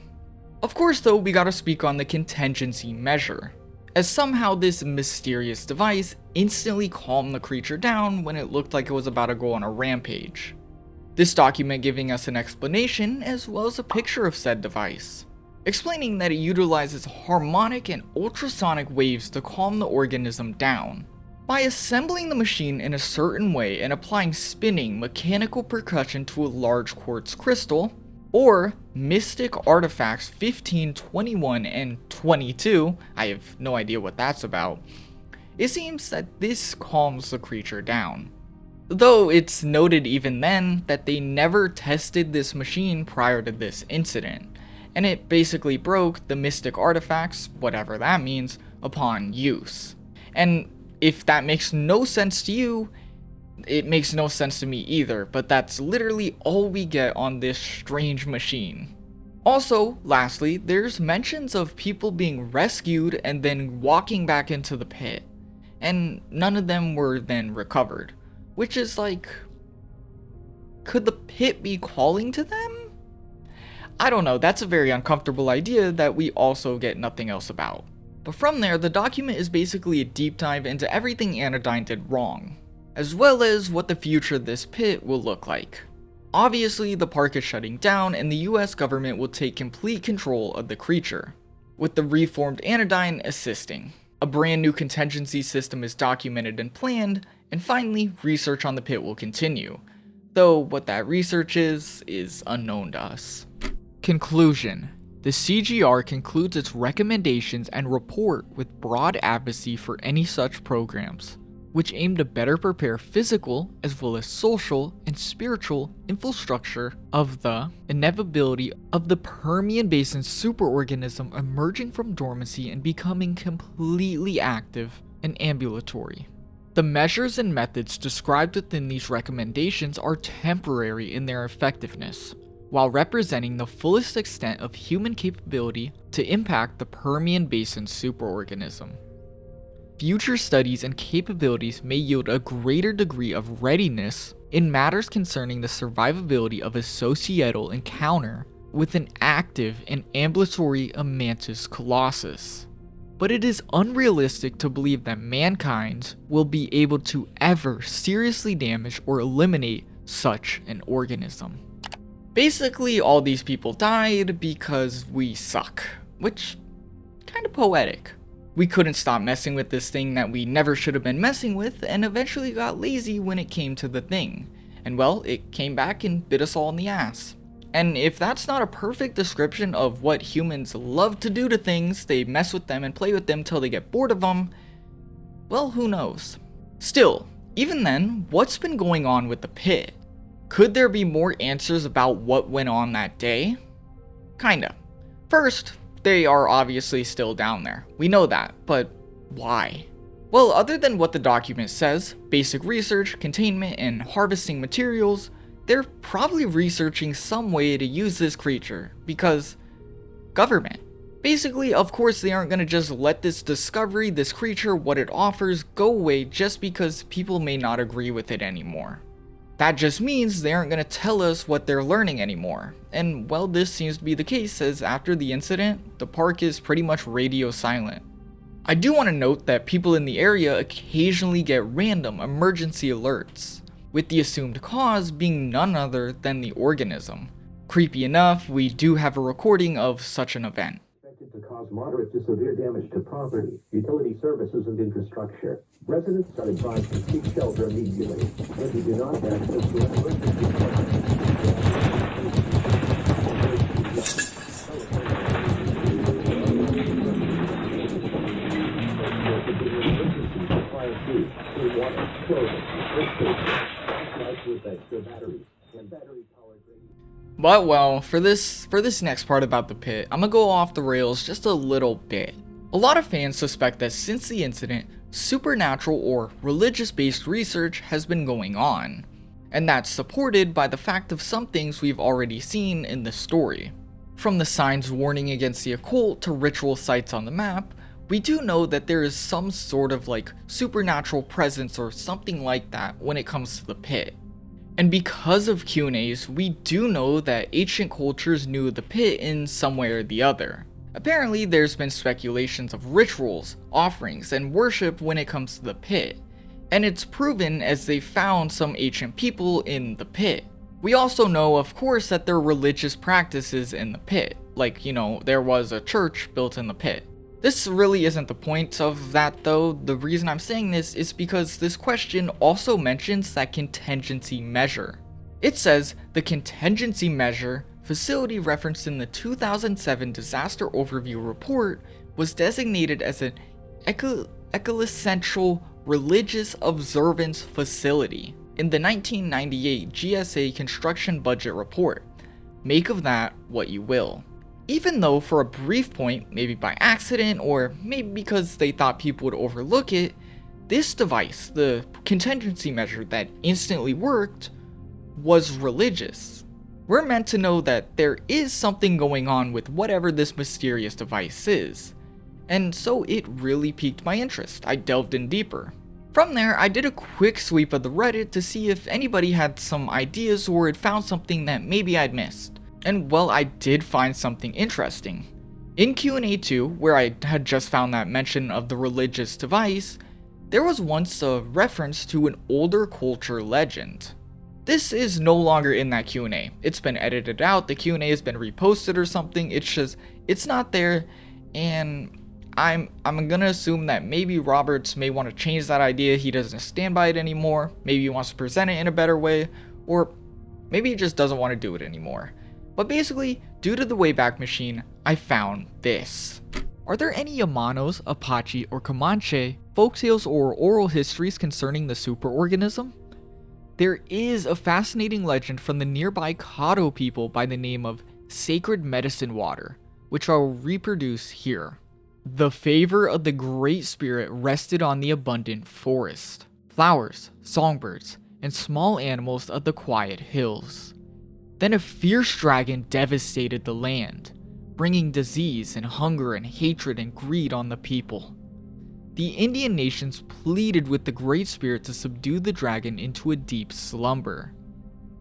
Of course though, we gotta speak on the contingency measure, as somehow this mysterious device instantly calmed the creature down when it looked like it was about to go on a rampage. This document giving us an explanation as well as a picture of said device, explaining that it utilizes harmonic and ultrasonic waves to calm the organism down. By assembling the machine in a certain way and applying spinning mechanical percussion to a large quartz crystal, or Mystic Artifacts 15, 21, and 22, I have no idea what that's about, it seems that this calms the creature down. Though it's noted even then that they never tested this machine prior to this incident, and it basically broke the Mystic Artifacts, whatever that means, upon use. And if that makes no sense to you, it makes no sense to me either, but that's literally all we get on this strange machine. Also, lastly, there's mentions of people being rescued and then walking back into the pit, and none of them were then recovered, which is like, could the pit be calling to them? I don't know, that's a very uncomfortable idea that we also get nothing else about. But from there, the document is basically a deep dive into everything Anodyne did wrong, as well as what the future of this pit will look like. Obviously, the park is shutting down and the US government will take complete control of the creature, with the reformed Anodyne assisting. A brand new contingency system is documented and planned, and finally, research on the pit will continue, though what that research is unknown to us. Conclusion. The CGR concludes its recommendations and report with broad advocacy for any such programs. which aim to better prepare physical as well as social and spiritual infrastructure of the inevitability of the Permian Basin superorganism emerging from dormancy and becoming completely active and ambulatory. The measures and methods described within these recommendations are temporary in their effectiveness, while representing the fullest extent of human capability to impact the Permian Basin superorganism. Future studies and capabilities may yield a greater degree of readiness in matters concerning the survivability of a societal encounter with an active and ambulatory Amantis colossus. But it is unrealistic to believe that mankind will be able to ever seriously damage or eliminate such an organism. Basically, all these people died because we suck, which kinda poetic. We couldn't stop messing with this thing that we never should have been messing with, and eventually got lazy when it came to the thing. And well, it came back and bit us all in the ass. And if that's not a perfect description of what humans love to do to things, they mess with them and play with them till they get bored of them, well, who knows? Still, even then, what's been going on with the pit? Could there be more answers about what went on that day? Kinda. First, they are obviously still down there. We know that, but why? Well, other than what the document says, basic research, containment, and harvesting materials, they're probably researching some way to use this creature, because government. Basically, of course, they aren't going to just let this discovery, this creature, what it offers, go away just because people may not agree with it anymore. That just means they aren't going to tell us what they're learning anymore. And well, this seems to be the case, as after the incident, the park is pretty much radio silent. I do want to note that people in the area occasionally get random emergency alerts, with the assumed cause being none other than the organism. Creepy enough, we do have a recording of such an event. To cause moderate to severe damage to property, utility services, and infrastructure. Residents are advised to seek shelter immediately. If you do not have access to an But well, for this next part about the pit, I'm gonna go off the rails just a little bit. A lot of fans suspect that since the incident, supernatural or religious-based research has been going on, and that's supported by the fact of some things we've already seen in the story. From the signs warning against the occult to ritual sites on the map, we do know that there is some sort of like supernatural presence or something like that when it comes to the pit. And because of Q&As, we do know that ancient cultures knew the pit in some way or the other. Apparently, there's been speculations of rituals, offerings, and worship when it comes to the pit, and it's proven as they found some ancient people in the pit. We also know, of course, that there are religious practices in the pit, like, there was a church built in the pit. This really isn't the point of that though. The reason I'm saying this is because this question also mentions that contingency measure. It says the contingency measure facility referenced in the 2007 disaster overview report was designated as an ecclesiastical religious observance facility in the 1998 GSA construction budget report. Make of that what you will. Even though for a brief point, maybe by accident or maybe because they thought people would overlook it, this device, the contingency measure that instantly worked, was religious. We're meant to know that there is something going on with whatever this mysterious device is, and so it really piqued my interest. I delved in deeper. From there, I did a quick sweep of the Reddit to see if anybody had some ideas or had found something that maybe I'd missed. And well, I did find something interesting. In Q&A 2, where I had just found that mention of the religious device, there was once a reference to an older culture legend. This is no longer in that Q&A. It's been edited out, the Q&A has been reposted or something, it's not there, and I'm gonna assume that maybe Roberts may want to change that idea, he doesn't stand by it anymore, maybe he wants to present it in a better way, or maybe he just doesn't want to do it anymore. But basically, due to the Wayback Machine, I found this. Are there any Yamanos, Apache, or Comanche folktales or oral histories concerning the superorganism? There is a fascinating legend from the nearby Caddo people by the name of Sacred Medicine Water, which I'll reproduce here. The favor of the Great Spirit rested on the abundant forest, flowers, songbirds, and small animals of the quiet hills. Then a fierce dragon devastated the land, bringing disease and hunger and hatred and greed on the people. The Indian nations pleaded with the Great Spirit to subdue the dragon into a deep slumber,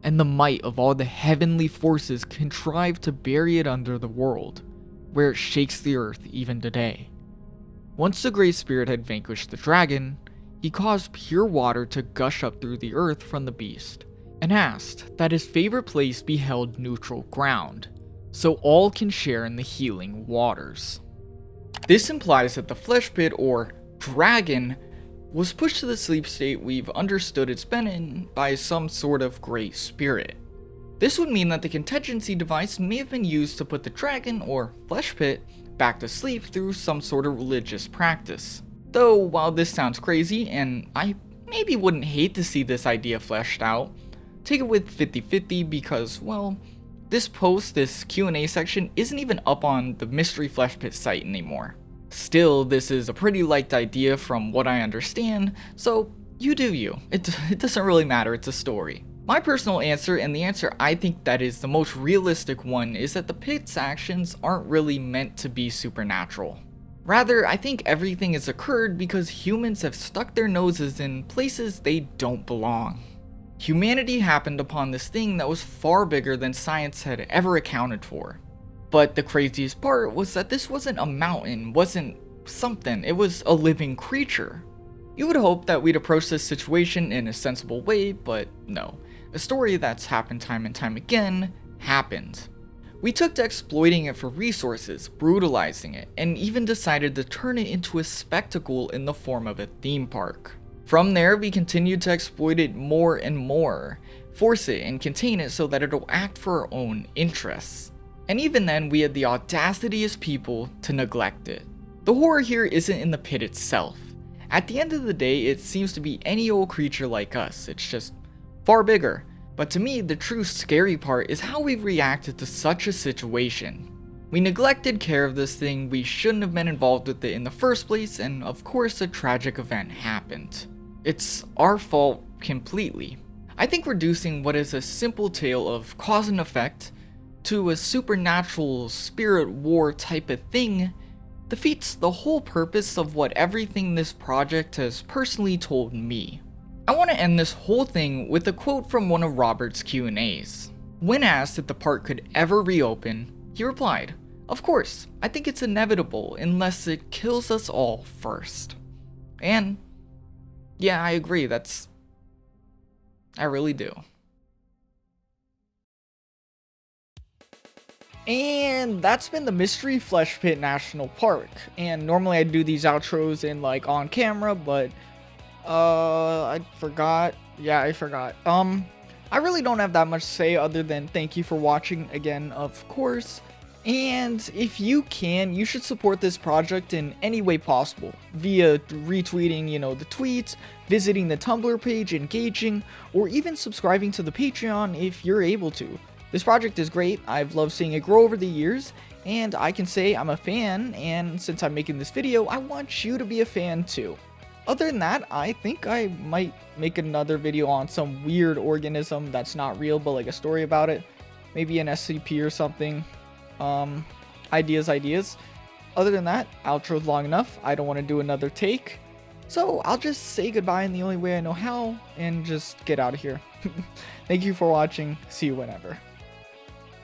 and the might of all the heavenly forces contrived to bury it under the world, where it shakes the earth even today. Once the Great Spirit had vanquished the dragon, he caused pure water to gush up through the earth from the beast, and asked that his favorite place be held neutral ground, so all can share in the healing waters. This implies that the flesh pit, or dragon, was pushed to the sleep state we've understood it's been in by some sort of Great Spirit. This would mean that the contingency device may have been used to put the dragon, or flesh pit, back to sleep through some sort of religious practice. Though, while this sounds crazy, and I maybe wouldn't hate to see this idea fleshed out, take it with 50-50 because, well, this Q&A section isn't even up on the Mystery Flesh Pit site anymore. Still, this is a pretty liked idea from what I understand, so you do you. It doesn't really matter, it's a story. My personal answer, and the answer I think that is the most realistic one, is that the pit's actions aren't really meant to be supernatural. Rather, I think everything has occurred because humans have stuck their noses in places they don't belong. Humanity happened upon this thing that was far bigger than science had ever accounted for. But the craziest part was that this wasn't a mountain, wasn't something, it was a living creature. You would hope that we'd approach this situation in a sensible way, but no. A story that's happened time and time again happened. We took to exploiting it for resources, brutalizing it, and even decided to turn it into a spectacle in the form of a theme park. From there, we continued to exploit it more and more, force it and contain it so that it'll act for our own interests. And even then, we had the audacity as people to neglect it. The horror here isn't in the pit itself. At the end of the day, it seems to be any old creature like us, it's just far bigger. But to me, the true scary part is how we reacted to such a situation. We neglected care of this thing, we shouldn't have been involved with it in the first place, and of course a tragic event happened. It's our fault completely. I think reducing what is a simple tale of cause and effect to a supernatural spirit war type of thing defeats the whole purpose of what everything this project has personally told me. I want to end this whole thing with a quote from one of Robert's Q&As. When asked if the park could ever reopen, he replied, "Of course, I think it's inevitable unless it kills us all first." And yeah, I agree, I really do. And that's been the Mystery Flesh Pit National Park. And normally I do these outros in like on camera, but I forgot. Yeah, I forgot. I really don't have that much to say other than thank you for watching again, of course. And if you can, you should support this project in any way possible, via retweeting, the tweets, visiting the Tumblr page, engaging, or even subscribing to the Patreon if you're able to. This project is great, I've loved seeing it grow over the years, and I can say I'm a fan, and since I'm making this video, I want you to be a fan too. Other than that, I think I might make another video on some weird organism that's not real, but like a story about it. Maybe an SCP or something. Ideas. Other than that, outro's long enough. I don't want to do another take. So I'll just say goodbye in the only way I know how, and just get out of here. Thank you for watching. See you whenever.